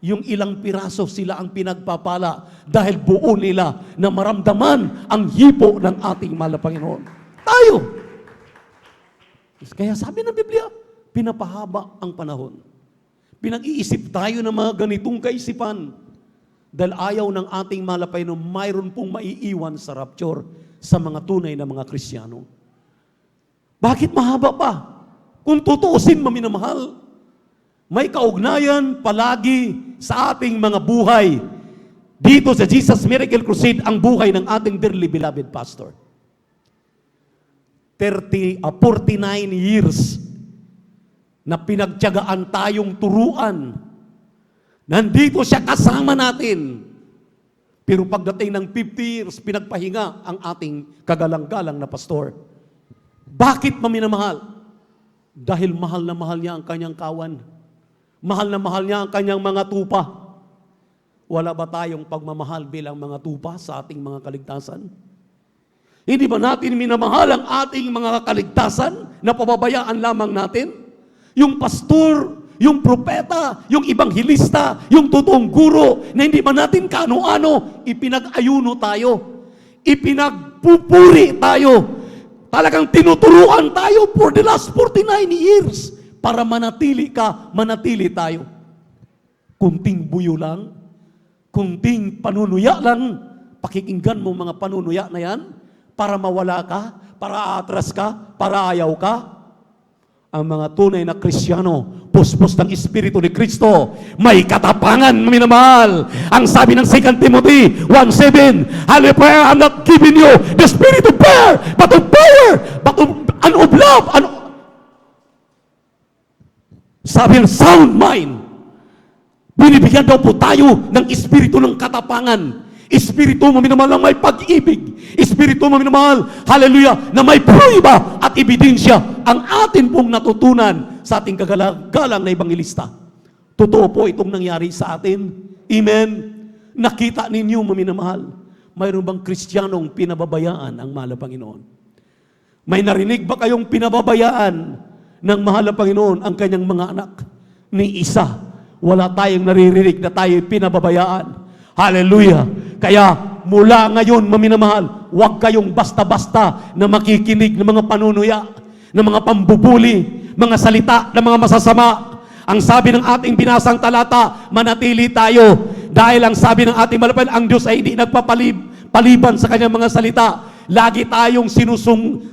Yung ilang piraso sila ang pinagpapala dahil buo nila na maramdaman ang hipo ng ating mahal na Panginoon. Tayo! Kaya sabi ng Biblia, pinapahaba ang panahon. Pinag-iisip tayo ng mga ganitong kaisipan dahil ayaw ng ating mahal na Panginoon, mayroon pong maiiwan sa rapture sa mga tunay na mga Kristiyano. Bakit mahaba pa? Kung tutuusin, maminamahal, may kaugnayan palagi sa ating mga buhay. Dito sa Jesus Miracle Crusade, ang buhay ng ating dearly beloved pastor. 49 years na pinagtiyagaan tayong turuan. Nandito siya kasama natin. Pero pagdating ng 50 years, pinagpahinga ang ating kagalang-galang na pastor. Bakit maminamahal? Dahil mahal na mahal niya ang kanyang kawan. Mahal na mahal niya ang kanyang mga tupa. Wala ba tayong pagmamahal bilang mga tupa sa ating mga kaligtasan? Hindi ba natin minamahal ang ating mga kaligtasan na pababayaan lamang natin? Yung pastor, yung propeta, yung ibanghilista, yung totoong guro, na hindi ba natin kaano-ano, ipinag-ayuno tayo, ipinagpupuri tayo, talagang tinuturuan tayo for the last 49 years para manatili ka, manatili tayo. Kunting buyo lang, kunting panunuya lang, pakikinggan mo mga panunuya na yan, para mawala ka, para atras ka, para ayaw ka. Ang mga tunay na Kristiyano, puspos ng Espiritu ni Kristo, may katapangan, minamahal. Ang sabi ng 2 Timothy 1:7, hallelujah, I'm not giving you the spirit of fear, but of power, but of love, sabi ng sound mind. Binibigyan daw po tayo ng espiritu ng katapangan. Espiritu maminamahal na may pag-ibig. Espiritu maminamahal, hallelujah, na may prueba at ebidensya ang atin pong natutunan sa ating kagalang na ebangelista. Totoo po itong nangyari sa atin. Amen. Nakita ninyo maminamahal, mayroon bang Kristiyanong pinababayaan ang mahal na Panginoon? May narinig ba kayong pinababayaan ng mahal na Panginoon ang kanyang mga anak? Ni isa, wala tayong naririnig na tayo pinababayaan. Hallelujah! Kaya mula ngayon, maminamahal, huwag kayong basta-basta na makikinig ng mga panunuya, ng mga pambubuli, mga salita ng mga masasama. Ang sabi ng ating binasang talata, manatili tayo. Dahil ang sabi ng ating malapan, ang Diyos ay hindi nagpapaliban sa kanyang mga salita. Lagi tayong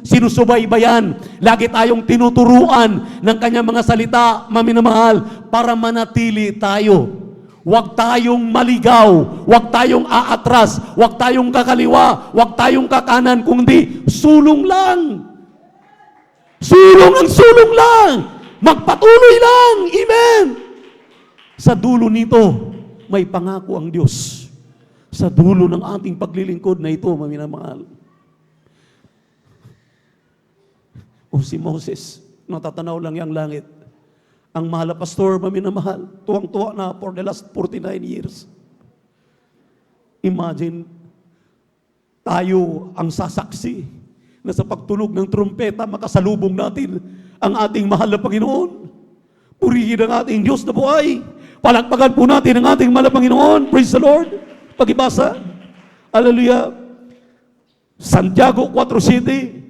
sinusubaybayan. Lagi tayong tinuturuan ng kanyang mga salita, maminamahal, para manatili tayo. Huwag tayong maligaw, huwag tayong aatras, huwag tayong kakaliwa, huwag tayong kakanan, kundi sulong lang. Sulong ang sulong lang. Magpatuloy lang. Amen. Sa dulo nito, may pangako ang Diyos. Sa dulo ng ating paglilingkod na ito, maminamahal. O si Moses, natatanaw lang yung langit. Ang mahal na pastor, maminamahal, tuwang-tuwa na for the last 49 years. Imagine, tayo ang sasaksi na sa pagtunog ng trumpeta, makasalubong natin ang ating mahal na Panginoon. Purihin ang ating Diyos na buhay. Palakpakan po natin ang ating mahal na Panginoon. Praise the Lord. Pag-ibasa. Hallelujah. Santiago 4:7,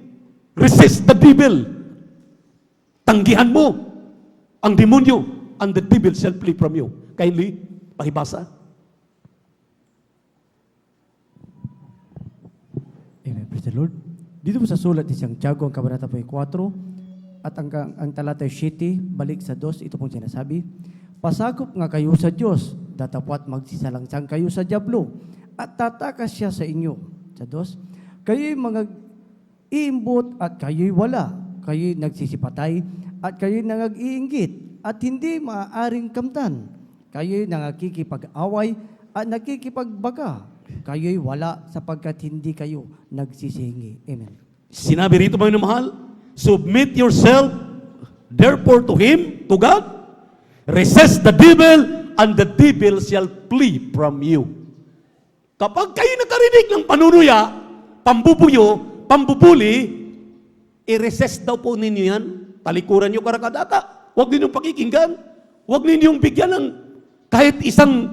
resist the devil. Tanggihan mo ang demonyo, and the devil shall flee from you. Kindly, pakibasa.
Amen. Praise the Lord. Dito po sa sulat ni Santiago, ang kabanata po ay 4, at ang talata ay 7, balik sa 2, ito pong sinasabi, pasakop nga kayo sa Diyos, datapwat magsisalangsang kayo sa diablo, at tatakas siya sa inyo. Sa 2, kayo'y mga iimbot at kayo'y wala, kayo'y nagsisipatay at kayo'y nangag-iinggit at hindi maaaring kamtan, kayo'y nangakikipag-away at nakikipagbaga, kayo'y wala sapagkat hindi kayo nagsisingi. Amen.
Sinabi rito mga mahal, submit yourself therefore to Him, to God, resist the devil, and the devil shall flee from you. Kapag kayo nakarinig ng panunuya, pambubuyo, pambubuli, i-resist daw po ninyo yan. Talikuran nyo karakadaka. Huwag ninyong pakikinggan. Huwag ninyong bigyan ng kahit isang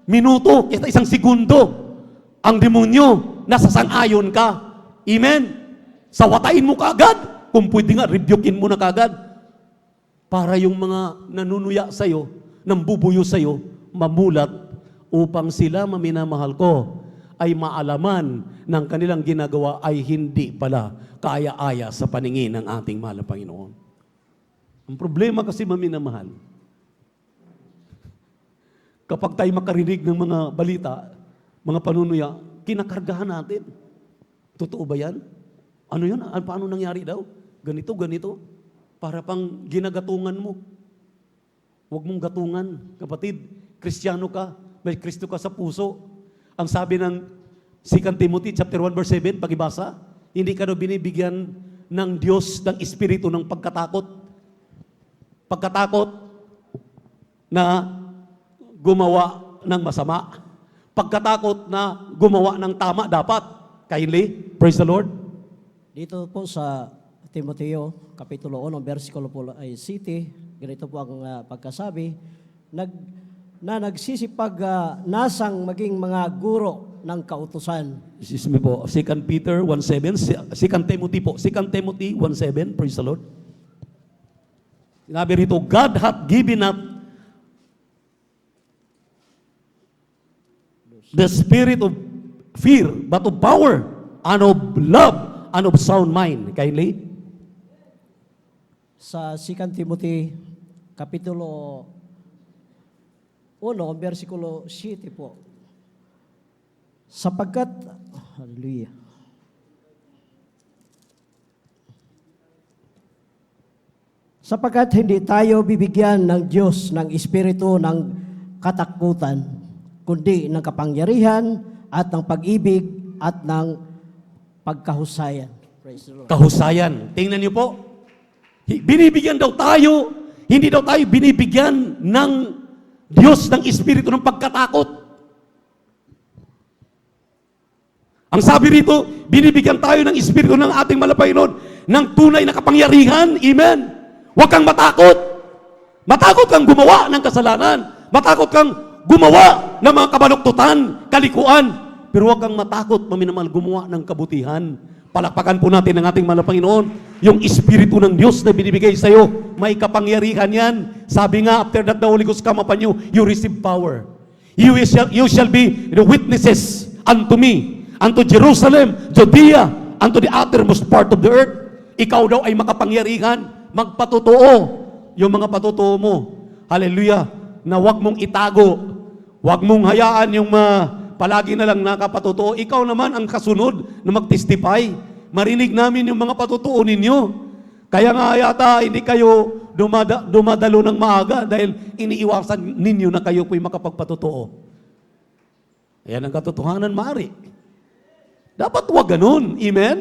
minuto, kahit isang segundo. Ang demonyo, nasasang-ayon ka. Amen? Sawatain mo kaagad. Kung pwede nga, rebukein mo na kaagad. Para yung mga nanunuya sa'yo, nambubuyo sa'yo, mamulat upang sila maminamahal ko ay maalaman ng kanilang ginagawa ay hindi pala kaaya-aya sa paningin ng ating mahal na Panginoon. Ang problema kasi maminamahal, kapag tayo makarinig ng mga balita, mga panunuya, kinakargahan natin. Totoo ba yan? Ano yan? Paano nangyari daw? Ganito, ganito. Para pang ginagatungan mo. Huwag mong gatungan, kapatid. Kristiyano ka, may Kristo ka sa puso. Ang sabi ng 2 Timothy chapter 1 verse 7, pagibasa, hindi ka daw binibigyan ng Diyos ng espiritu ng pagkatakot. Pagkatakot na gumawa ng masama. Pagkatakot na gumawa ng tama dapat. Kindly, praise the Lord.
Dito po sa Timoteo, Kapitulo 1, versikulo po ay 7, ganito po ang pagkasabi, na nagsisipag nasang maging mga guro ng kautusan.
Excuse me po, 2 Peter 1:7, 2 Timothy po, 2 Timothy 1:7, praise the Lord. Sinabi rito, God hath given up the spirit of fear, but of power, and of love, and of sound mind. Kindly.
Sa 2 Timothy, Kapitulo 1, versikulo 7 po. Sapagkat, hallelujah. Sapagkat hindi tayo bibigyan ng Diyos ng espiritu ng katakutan, kundi ng kapangyarihan at ng pag-ibig at ng pagkahusayan. Praise the Lord.
Kahusayan. Tingnan niyo po. Binibigyan daw tayo, hindi daw tayo binibigyan ng Diyos ng espiritu ng pagkatakot. Ang sabi rito, binibigyan tayo ng espiritu ng ating Panginoon ng tunay na kapangyarihan. Amen. Huwag kang matakot. Matakot kang gumawa ng kasalanan. Matakot kang gumawa ng mga kabaluktutan, kalikuan. Pero huwag kang matakot, maminamahal, gumawa ng kabutihan. Palakpakan po natin ang ating mahal na Panginoon. Yung Espiritu ng Diyos na binibigay sa iyo, may kapangyarihan yan. Sabi nga, after that the Holy Ghost come upon you, you receive power. You shall be the witnesses unto me, unto Jerusalem, Judea, unto the uttermost part of the earth. Ikaw daw ay makapangyarihan, magpatotoo yung mga patotoo mo. Hallelujah. Na huwag mong itago, huwag mong hayaan yung palagi na lang nakapatotoo. Ikaw naman ang kasunod na mag-testify. Marinig namin yung mga patotoo ninyo. Kaya nga yata hindi kayo dumadalo ng maaga dahil iniiwasan ninyo na kayo po'y makapagpatotoo. Ayan ang katotohanan, Mari. Dapat huwag ganun. Amen?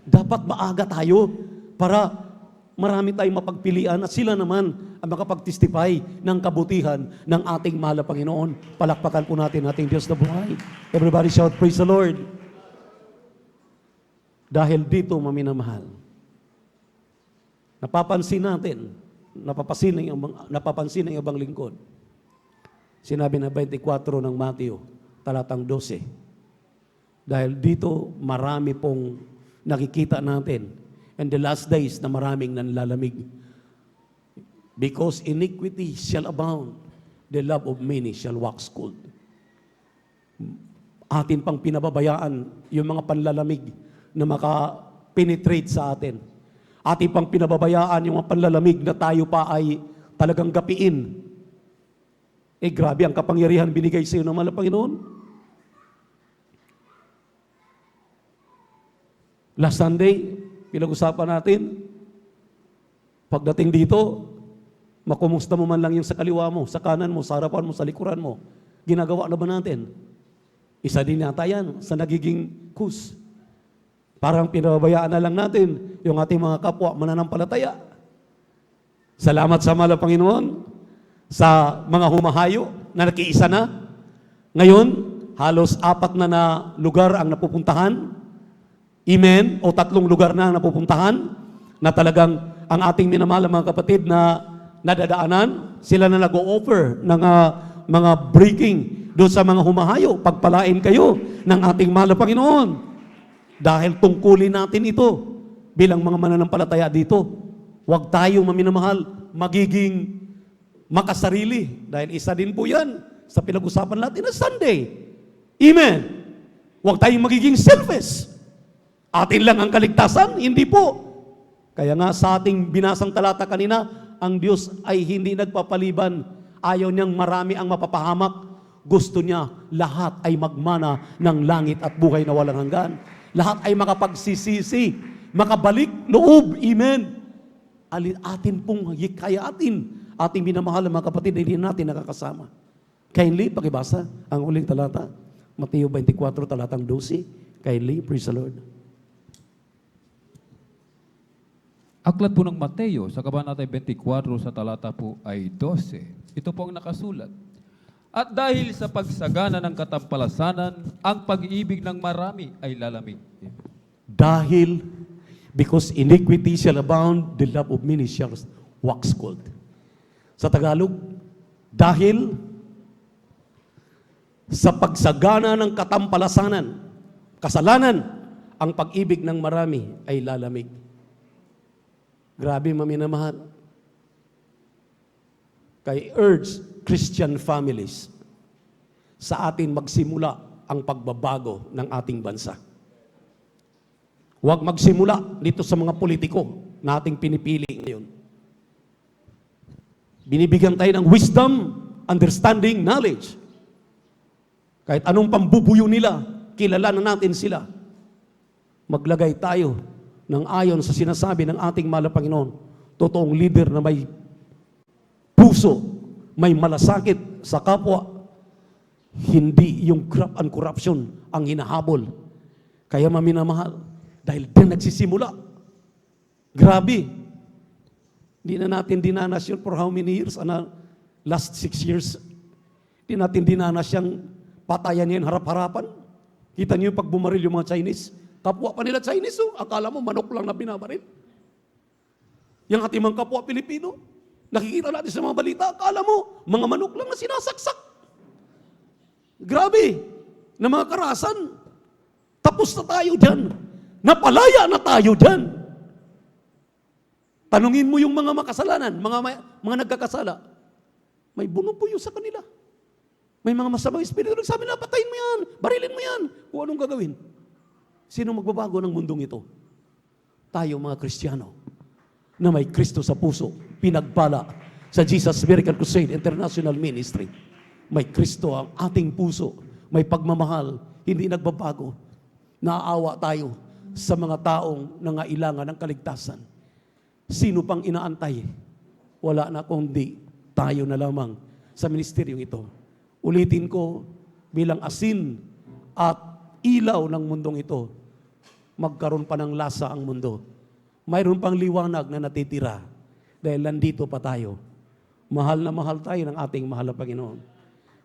Dapat maaga tayo para marami tayong mapagpilian at sila naman ang makapag-testify ng kabutihan ng ating mahal na Panginoon. Palakpakan po natin ating Diyos na buhay. Everybody shout, praise the Lord. Dahil dito, maminamahal, napapansin natin, napapansin ng ibang lingkod. Sinabi na 24 ng Mateo, talatang 12. Dahil dito, marami pong nakikita natin in the last days na maraming nanlalamig. Because iniquity shall abound, the love of many shall wax cold. Atin pang pinababayaan yung mga panlalamig na penetrate sa atin. Ating pang pinababayaan yung mga panlalamig na tayo pa ay talagang gapiin. Grabe ang kapangyarihan binigay sa iyo ng mahal na Panginoon. Last Sunday, pinag-usapan natin, pagdating dito, makumusta mo man lang yung sa kaliwa mo, sa kanan mo, sa harapan mo, sa likuran mo. Ginagawa na ba natin? Isa din yata yan sa nagiging kus. Parang pinababayaan na lang natin yung ating mga kapwa mananampalataya. Salamat sa mahal na Panginoon sa mga humahayo na nakiisa na. Ngayon, halos 4 na lugar ang napupuntahan. Amen? O 3 lugar na ang napupuntahan na talagang ang ating minamahal mga kapatid na nadadaanan, sila na nag-o-offer ng mga breaking doon sa mga humahayo. Pagpalain kayo ng ating mahal na Panginoon. Dahil tungkulin natin ito bilang mga mananampalataya dito. Huwag tayo maminamahal, magiging makasarili. Dahil isa din po yan sa pinag-usapan natin na Sunday. Amen. Huwag tayong magiging selfish. Atin lang ang kaligtasan? Hindi po. Kaya nga sa ating binasang talata kanina, ang Diyos ay hindi nagpapaliban. Ayaw niyang marami ang mapapahamak. Gusto niya lahat ay magmana ng langit at buhay na walang hanggan. Lahat ay makapagsisisi, makabalik loob. Amen. Atin pong hikayatin, ating minamahal mga kapatid, hindi natin nakakasama. Kindly, pakibasa ang uling talata. Mateo 24, talatang 12. Kindly, praise the Lord.
Aklat po ng Mateo sa kabanata 24 sa talata po ay 12. Ito po ang nakasulat. At dahil sa pagsagana ng katampalasanan, ang pag-ibig ng marami ay lalamig.
Dahil, because iniquity shall abound, the love of many shall wax cold. Sa Tagalog, dahil sa pagsagana ng katampalasanan, kasalanan, ang pag-ibig ng marami ay lalamig. Grabe, maminamahal. Kay urge Christian families sa atin magsimula ang pagbabago ng ating bansa. Huwag magsimula dito sa mga politiko na ating pinipili ngayon. Binibigyan tayo ng wisdom, understanding, knowledge. Kahit anong pambubuyo nila, kilala na natin sila. Maglagay tayo ng ayon sa sinasabi ng ating mahal na Panginoon. Totoong leader na may puso, may malasakit sa kapwa. Hindi yung graft and corruption ang hinahabol. Kaya maminamahal, dahil din nagsisimula. Grabe. Hindi na natin dinanas yun for how many years? Last 6 years. Hindi natin dinanas yung patayan yan harap-harapan. Kita niyo yung pag bumaril yung mga Chinese. Kapwa pa nila Chinese, oh. Akala mo manok lang na binabaril. Yung ating mga kapwa Pilipino, nakikita natin sa mga balita, akala mo, mga manok lang na sinasaksak. Grabe, na mga karasan. Tapos na tayo dyan. Napalaya na tayo dyan. Tanungin mo yung mga makasalanan, mga nagkakasala. May bunupuyo sa kanila. May mga masamang espiritu. Sabi na, patayin mo yan, barilin mo yan. Kung anong gagawin. Sino magbabago ng mundong ito? Tayo mga Kristiyano na may Kristo sa puso, pinagpala sa Jesus Miracle Crusade International Ministry. May Kristo ang ating puso, may pagmamahal, hindi nagbabago. Naaawa tayo sa mga taong nangailangan ng kaligtasan. Sino pang inaantay? Wala na kundi tayo na lamang sa ministeryong ito. Ulitin ko, bilang asin at ilaw ng mundong ito, magkaroon pa ng lasa ang mundo. Mayroon pang liwanag na natitira dahil nandito pa tayo. Mahal na mahal tayo ng ating mahal na Panginoon.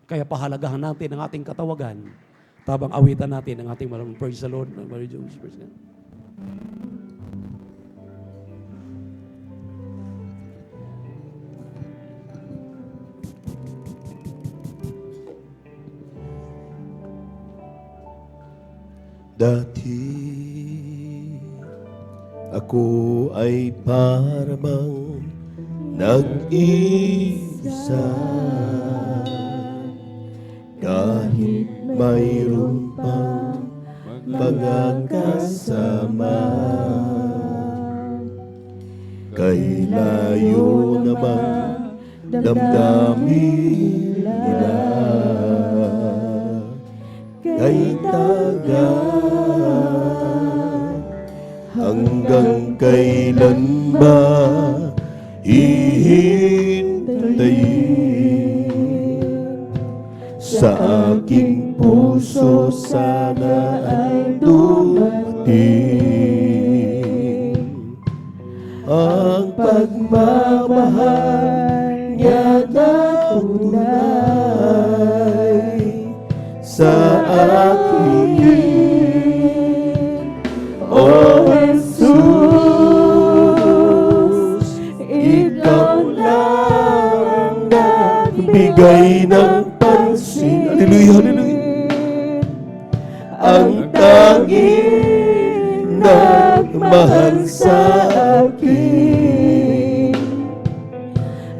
Kaya pahalagahan natin ang ating katawagan tabang awitan natin ang ating maraming praise the Lord. Mary Jones, praise God.
Dati ako ay parang nag-isa kahit mayroon pang mga kasama. kay layo naman damdamin nila. Kay tagan, hanggang kailan ba hihintayin? Sa aking puso sana ay dumating ang pagmamahal niya na tunay sa akin. O Jesus, ikaw lang nagbigay ng pansin. Hallelujah, hallelujah. Ang tanging nagmahal sa akin,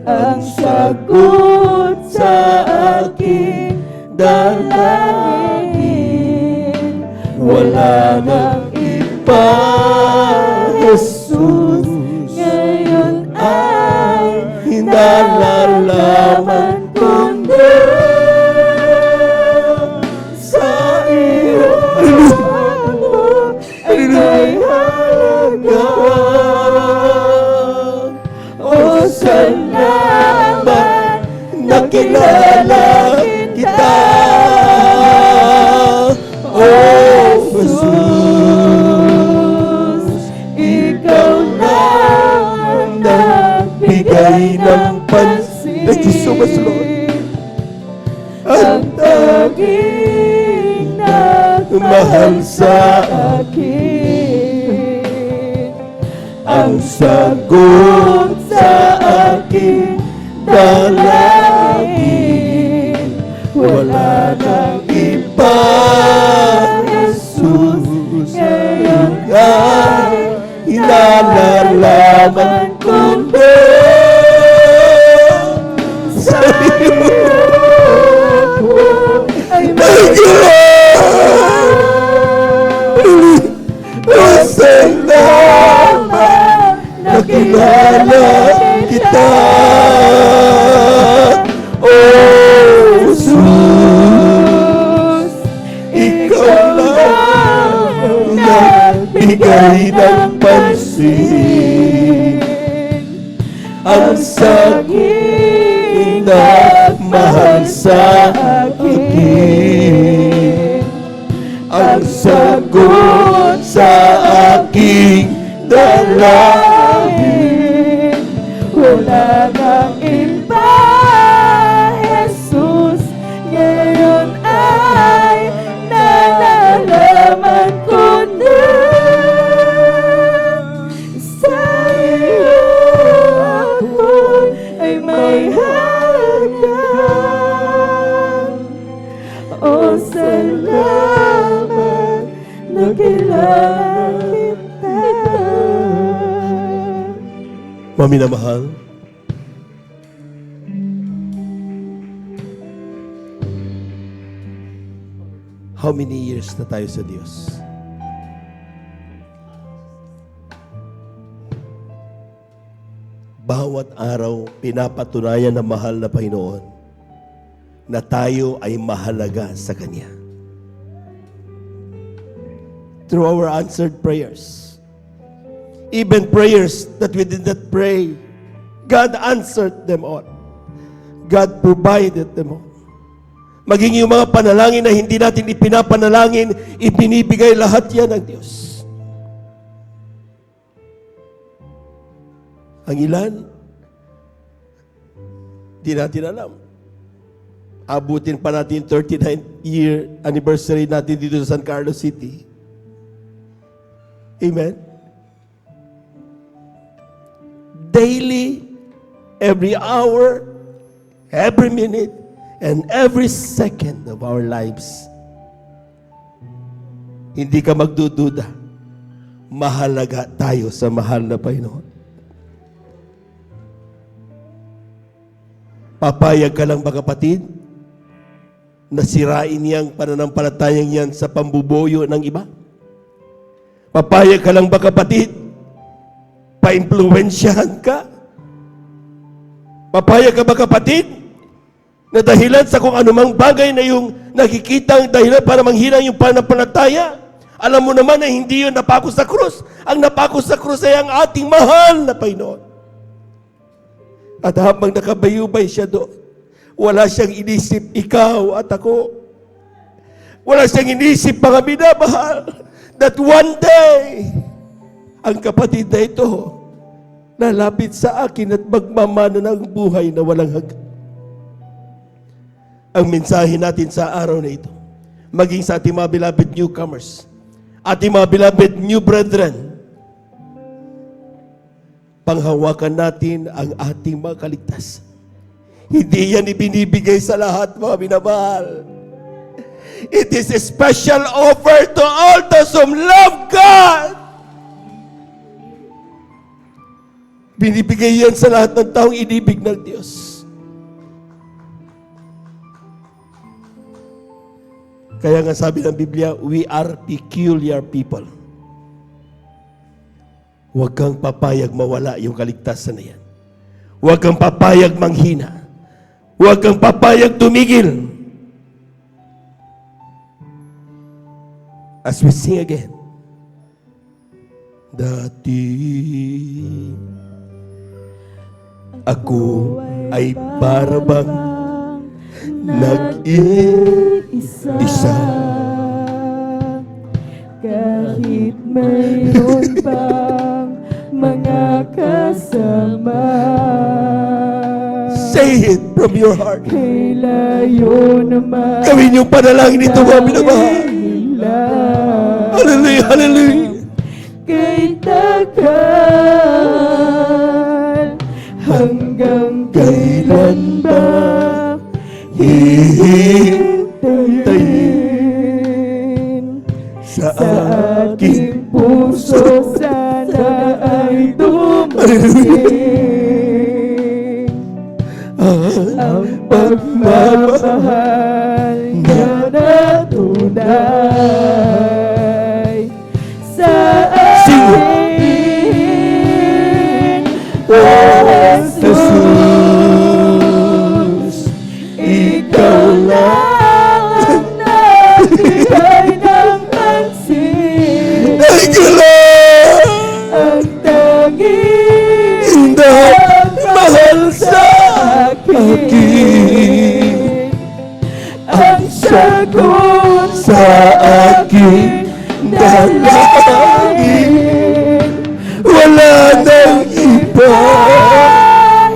ang sagot sa aking dalangin. Wala nang iba, Jesus, ngayon ay nalalaman kundi sa iyo ay may halaga. O salamat, nakilala kita. O Jesus, ikaw lang nagbigay ng pansin. Thank you so much, Lord. Ang tanging nagmahal sa akin, ang sagot sa aking dalangin. Wala nang iba, Jesus, ngayon ay nalalaman kundi sa iyo ay may salamat, nakilala kita. Oh, Jesus, ikaw lang nagbigay ng pansin, ang saking nagmahal sa akin, ang sagot sa aking dalangin. Wala nang iba, Jesus, ngayon ay nalalaman kundi sa iyo ay may halaga. O salamat, nakilala kita. Mami na mahal, how many years na tayo sa Diyos? Bawat araw, pinapatunayan ng mahal na Panginoon na tayo ay mahalaga sa Kanya. Through our answered prayers, even prayers that we did not pray, God answered them all. God provided them all. Maging yung mga panalangin na hindi natin ipinapanalangin, ibinibigay lahat yan ng Diyos. Ang ilan, di natin alam. Abutin pa natin 39th year anniversary natin dito sa San Carlos City. Amen? Daily, every hour, every minute, and every second of our lives, hindi ka magdududa, mahalaga tayo sa mahal na Panginoon. Papayag ka lang ba, kapatid, na sirain niyang pananampalatayang yan sa pambuboyo ng iba? Papayag ka lang ba, kapatid, Paimpluwensyahan ka? Papayag ka ba, kapatid, na dahilan sa kung anumang bagay na yung nakikitang dahilan para manghinang yung pananampalataya? Alam mo naman na hindi yun napako sa krus. Ang napako sa krus ay ang ating mahal na Panginoon. At habang nakabayubay siya doon, wala siyang inisip ikaw at ako. Wala siyang inisip mga minamahal that one day, ang kapatid na ito, lalapit sa akin at magmamana ng buhay na walang hanggan. Ang mensahe natin sa araw na ito, maging sa ating mga beloved newcomers, ating mga beloved new brethren, panghawakan natin ang ating mga kaligtasan. Hindi yan ibinibigay sa lahat, mga minamahal. It is a special offer to all those who love God. Binibigay yan sa lahat ng taong inibig ng Diyos. Kaya nga sabi ng Biblia, we are peculiar people. Huwag kang papayag mawala yung kaligtasan na yan. Huwag kang papayag manghina. Huwag kang papayag tumigil. As we sing again, dati ako ay parabang nag-iisa.
Kahit mayroon pang mga kasama,
Say it from your heart.
kay layo naman
Gawin yung panalangin nito, mga minamahal.
nila.
Hallelujah, hallelujah.
Kay tagal, hanggang kailan ba hihintayin?
Sa
Sa aking puso sana ay dumating ang pagmamahal niya na tunay sa akin. O Jesus, ikaw lang ang nagbigay ng pansin.
Thank you, Lord.
Ang tanging
Mahal sa
akin, ang sagot
sa aking dalangin. Wala nang iba,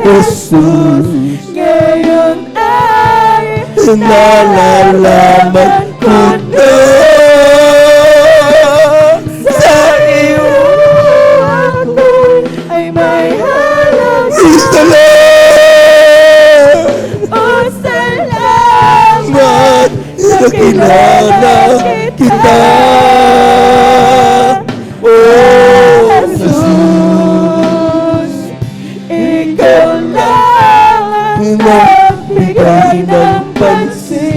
Jesus,
ngayon ay
nalalaman ko na sa iyo.
ako ay may halaga.
Praise the Lord.
O salamat
Nakilala kita. Oh,
Jesus, ikaw lang ang nagbigay ng pansin.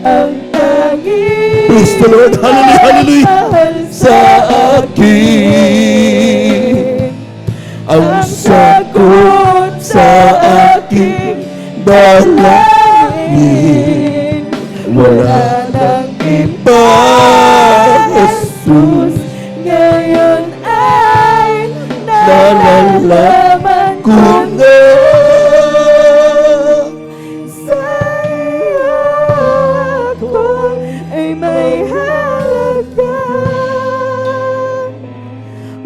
Ang tanging
praise the Lord. Hallelujah, hallelujah.
mahal
Sa akin, ang sagot sa aking dalangin. Wala nang iba, Jesus,
ngayon ay
nalalaman
nalalaman
ko
ko
na.
sa iyo ako ay may halaga.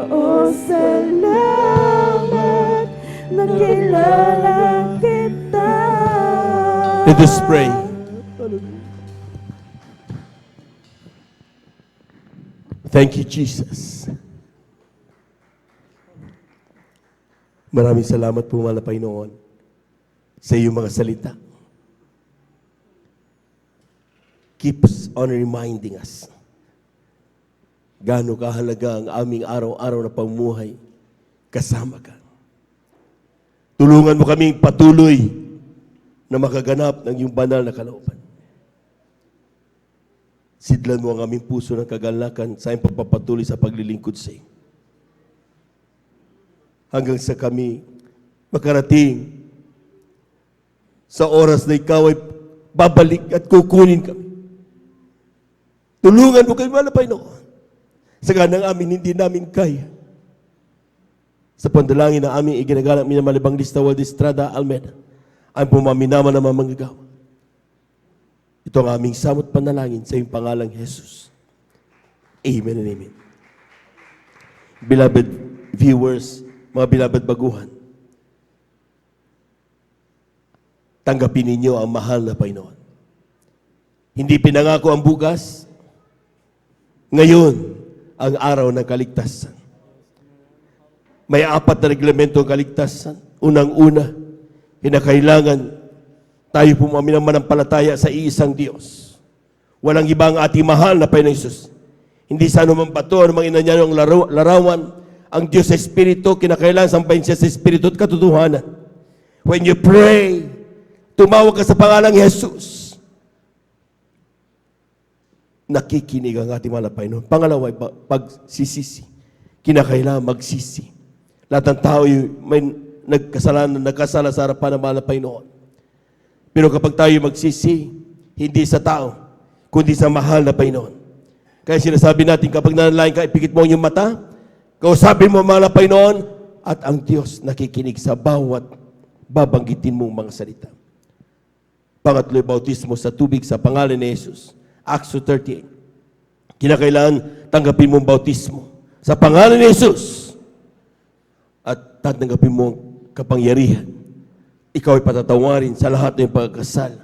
O salamat, nakilala kita.
Let us pray. Thank you, Jesus. Maraming salamat po, mahal na Panginoon, sa iyong mga salita. Keeps on reminding us gaano kahalaga ang aming araw-araw na pamumuhay kasama ka. Tulungan mo kaming patuloy na makaganap ng iyong banal na kalooban. Sidlan mo ang aming puso ng kagalakan sa iyong pagpapatuloy sa paglilingkod sa iyo. hanggang sa kami makarating sa oras na ikaw ay babalik at kukunin kami. Tulungan mo kami, mahal na Panginoon. Sa ganang amin, hindi namin kaya. Sa pandalangin na aming iginagalang minamalibang lista Waldo Estrada Almeida, ang pumaminaman ng mga manggagawa. Ito ang aming samot panalangin sa iyong pangalang Jesus. Amen and amen. Beloved viewers, mga beloved baguhan, tanggapin ninyo ang mahal na Panginoon. Hindi pinangako ang bukas, ngayon ang araw ng kaligtasan. May 4 na reglamento ang kaligtasan. Unang-una, kinakailangan tayo pumamin ng manampalataya sa iisang Diyos. Walang ibang ating mahal na Panginoon Jesus. Hindi sa anumang bato, anumang inanyayong larawan, ang Diyos sa Espiritu, kinakailangan sambahin siya sa Espiritu at katotohanan. When you pray, tumawag ka sa pangalang Jesus, nakikinig ang ating mahal na Panginoon. Pangalawa, pagsisisi. Kinakailangan magsisi. Lahat ng tao may nagkasalanan, nagkasala sa harapan ng mahal na Panginoon. Pero kapag tayo magsisi, hindi sa tao, kundi sa mahal na Panginoon. Kaya sinasabi natin, kapag nanalangin ka, ipikit mo ang iyong mata, kausapin mo ang mahal na Panginoon, at ang Diyos nakikinig sa bawat babanggitin mong mga salita. Pangatlo, bautismo sa tubig sa pangalan ni Jesus. Acts 2:38. Kinakailangan tanggapin mo ang bautismo sa pangalan ni Jesus at tatanggapin mo ang kapangyarihan. Ikaw ay patatawarin sa lahat ng pagkakasala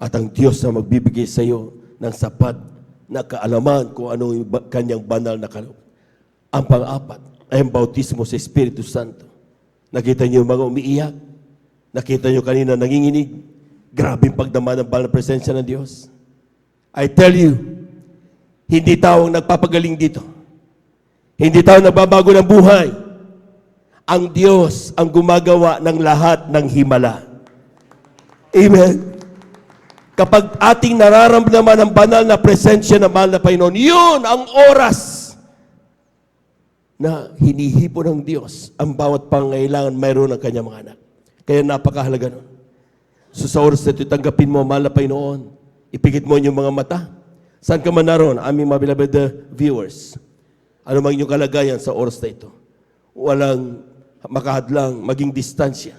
at ang Diyos na magbibigay sa iyo ng sapat na kaalaman kung ano yung kanyang banal na kaloob. Ang pang-apat ay ang bautismo sa Espiritu Santo. Nakita niyo mga umiiyak? Nakita niyo kanina nanginginig? Grabing pagdama ng banal na presensya ng Diyos. I tell you, hindi tao ang nagpapagaling dito. Hindi tao nagbabago ng buhay. Ang Diyos ang gumagawa ng lahat ng himala. Amen. Kapag ating nararamdaman ang banal na presensya ng mahal na Panginoon, yun ang oras na hinihipon ng Diyos ang bawat pangangailangan mayroon ng kanyang mga anak. Kaya napakahalaga nun. So sa oras na ito, tanggapin mo ang mahal na Panginoon. Ipikit mo yung mga mata. Saan ka man naroon, aming mga beloved viewers? Ano mang inyong kalagayan sa oras na ito? Walang makahadlang, maging distansya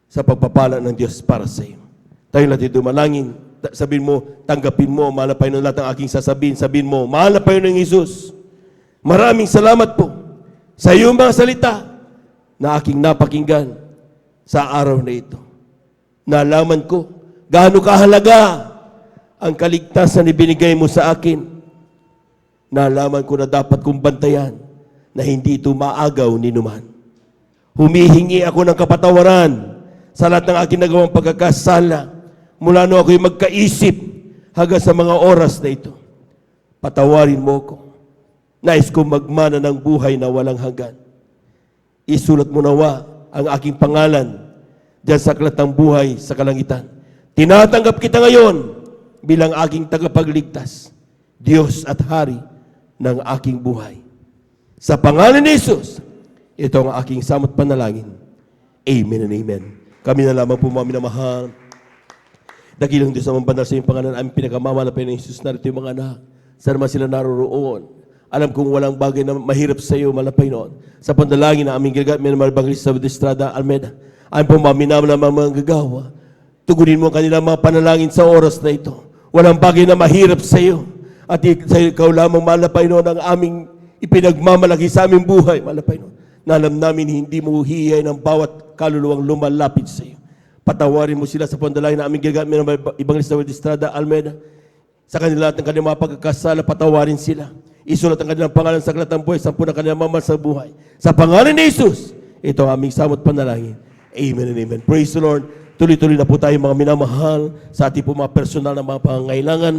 sa pagpapala ng Diyos para sa iyo. Tayo natin dumalangin. Sabihin mo, tanggapin mo, mahal na Panginoon, lahat ng aking sasabihin. Sabihin mo, mahal na Panginoon Jesus, maraming salamat po sa iyong mga salita na aking napakinggan sa araw na ito. Nalaman ko gaano kahalaga ang kaligtasan na binigay mo sa akin. Nalaman ko na dapat kong bantayan na hindi ito maagaw ni numan. Humihingi ako ng kapatawaran sa lahat ng aking nagawang pagkakasala mula nung ako'y magkaisip hanggang sa mga oras na ito. Patawarin mo ko. Nais kong magmana ng buhay na walang hanggan. Isulat mo nawa ang aking pangalan diyan sa aklat ng buhay sa kalangitan. Tinatanggap kita ngayon bilang aking tagapagligtas, Diyos at Hari ng aking buhay. Sa pangalan ni Jesus, ito ang aking samot panalangin. Amen and amen. Kami na lamang po mga minamahal. Dakilang Diyos naman banal sa iyong pangalan, aming pinakamamalapan ng Jesus, narito yung mga anak. Saan man sila naroroon. Alam kong walang bagay na mahirap sa iyo, malapay noon. Sa panalangin na aming ginagamit, minamalibang lista Waldo Estrada Almeida, aming po mga mga gagawa. Tugunin mo ang kanilang mga panalangin sa oras na ito. Walang bagay na mahirap sa iyo. At ikaw lamang, mahal na Panginoon, ang aming ipinagmamalaki sa aming buhay, mahal na Panginoon. Na alam namin hindi mo hihiyay ng bawat kaluluwang lumalapit sa iyo. Patawarin mo sila sa pandalangin na aming ginagamit ng Evangelista Waldo Estrada Almeida. Sa kanila at ng kanilang mga pagkakasala, patawarin sila. Isulat ang kanilang pangalan sa aklat ng buhay, sampu ng kanilang mamahal sa buhay. Sa pangalan ni Jesus, ito ang aming samot panalangin. Amen and amen. Praise the Lord. Tuloy-tuloy na po tayo mga minamahal sa ating po mga personal na mga pangangailangan,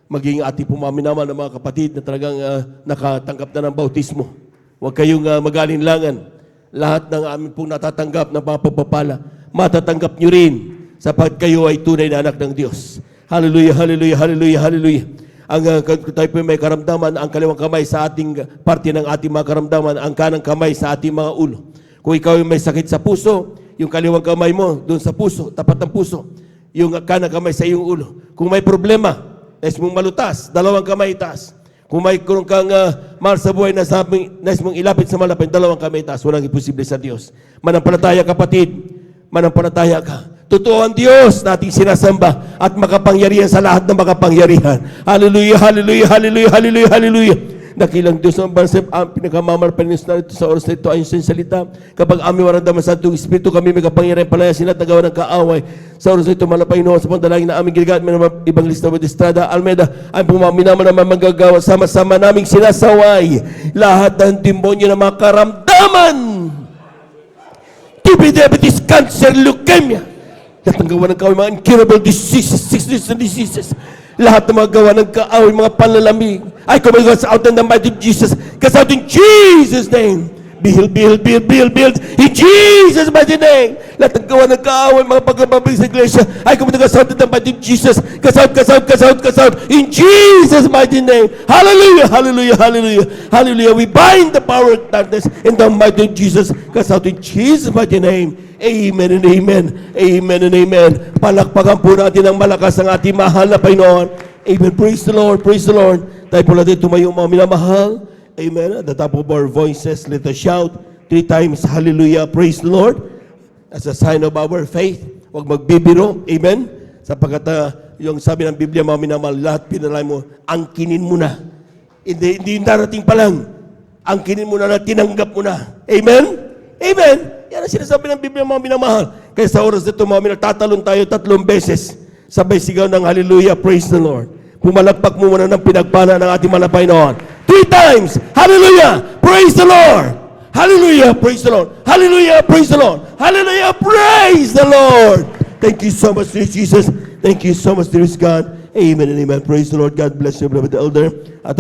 maging ating po mga minamahal na mga kapatid na talagang nakatanggap na ng bautismo. Huwag kayong mag-alinlangan. Lahat ng amin pong natatanggap ng mga pagpapala, matatanggap nyo rin sapagkat kayo ay tunay na anak ng Diyos. Hallelujah, hallelujah, hallelujah, hallelujah. kung tayo po may karamdaman, ang kaliwang kamay sa ating parte ng ating mga karamdaman, ang kanang kamay sa ating mga ulo. Kung ikaw ay may sakit sa puso, yung kaliwang kamay mo doon sa puso, tapat ng puso, yung kanang kamay sa iyong ulo. Kung may problema, nais mong malutas, dalawang kamay itaas. Kung may kurong kang mahal sa buhay na nais mong ilapit sa malapit, dalawang kamay itaas. Walang imposible sa Diyos. Manampalataya kapatid, manampalataya ka. Totoo ang Diyos na ating sinasamba at makapangyarihan sa lahat ng makapangyarihan. Hallelujah, hallelujah, hallelujah, hallelujah, hallelujah. Dakilang Diyos ang bansa, ang pinakamamalpanis na ito sa oras na ito ayon sa salita. Kapag aming maramdaman sa Santong Espiritu, kami may kapangyarihan palayasin at nagawa ng kaaway. Sa oras na ito, malapay noon sa pandalangin na aming ginagamit ng mga ibang lista with Estrada Almeida, ay pumaminaman naman manggagawa, sama-sama naming sinasaway lahat ng demonyo na makaramdaman. TB, diabetes, cancer, leukemia. Lahat ng gawa ng kaaway, mga incurable diseases, sickness and diseases. Lahat ng mga gawa ng kaaway, mga panlalamig. I command us out in the mighty of Jesus. Cast out in Jesus' name. Build, build, build, build, build. In Jesus' mighty name. Lahat ng gawa ng kaaway, mga pagkababalik sa iglesia. I command us out in the mighty of Jesus. Cast out, cast out, cast out, cast out. In Jesus' mighty name. Hallelujah, hallelujah, hallelujah. Hallelujah. We bind the power of darkness in the mighty of Jesus. Cast out in Jesus' mighty name. Amen and amen. Amen and amen. Palakpakan po natin ang malakas ng ating mahal na Panginoon. Amen. Praise the Lord. Praise the Lord. Tayo po natin tumayo mga minamahal. Amen. At the top of our voices, let us shout 3 times, hallelujah. Praise the Lord. As a sign of our faith. Huwag magbibiro. Amen. Sapagkat yung sabi ng Biblia, mga minamahal, lahat pinalay mo, angkinin mo na. Hindi darating pa lang. Angkinin mo na tinanggap mo na. Amen. Amen. Yan ang sinasabi ng Biblia, mga minamahal. Kaya sa oras nito, mga minamahal, tatalon tayo 3 beses. Sabay sigaw ng hallelujah, praise the Lord. Pumalakpak mo muna ng pinagpala ng ating malapay noon. 3 times, hallelujah, praise the Lord. Hallelujah, praise the Lord. Hallelujah, praise the Lord. Hallelujah, praise the Lord. Thank you so much, dear Jesus. Thank you so much, dear God. Amen and amen. Praise the Lord. God bless you, beloved elder. At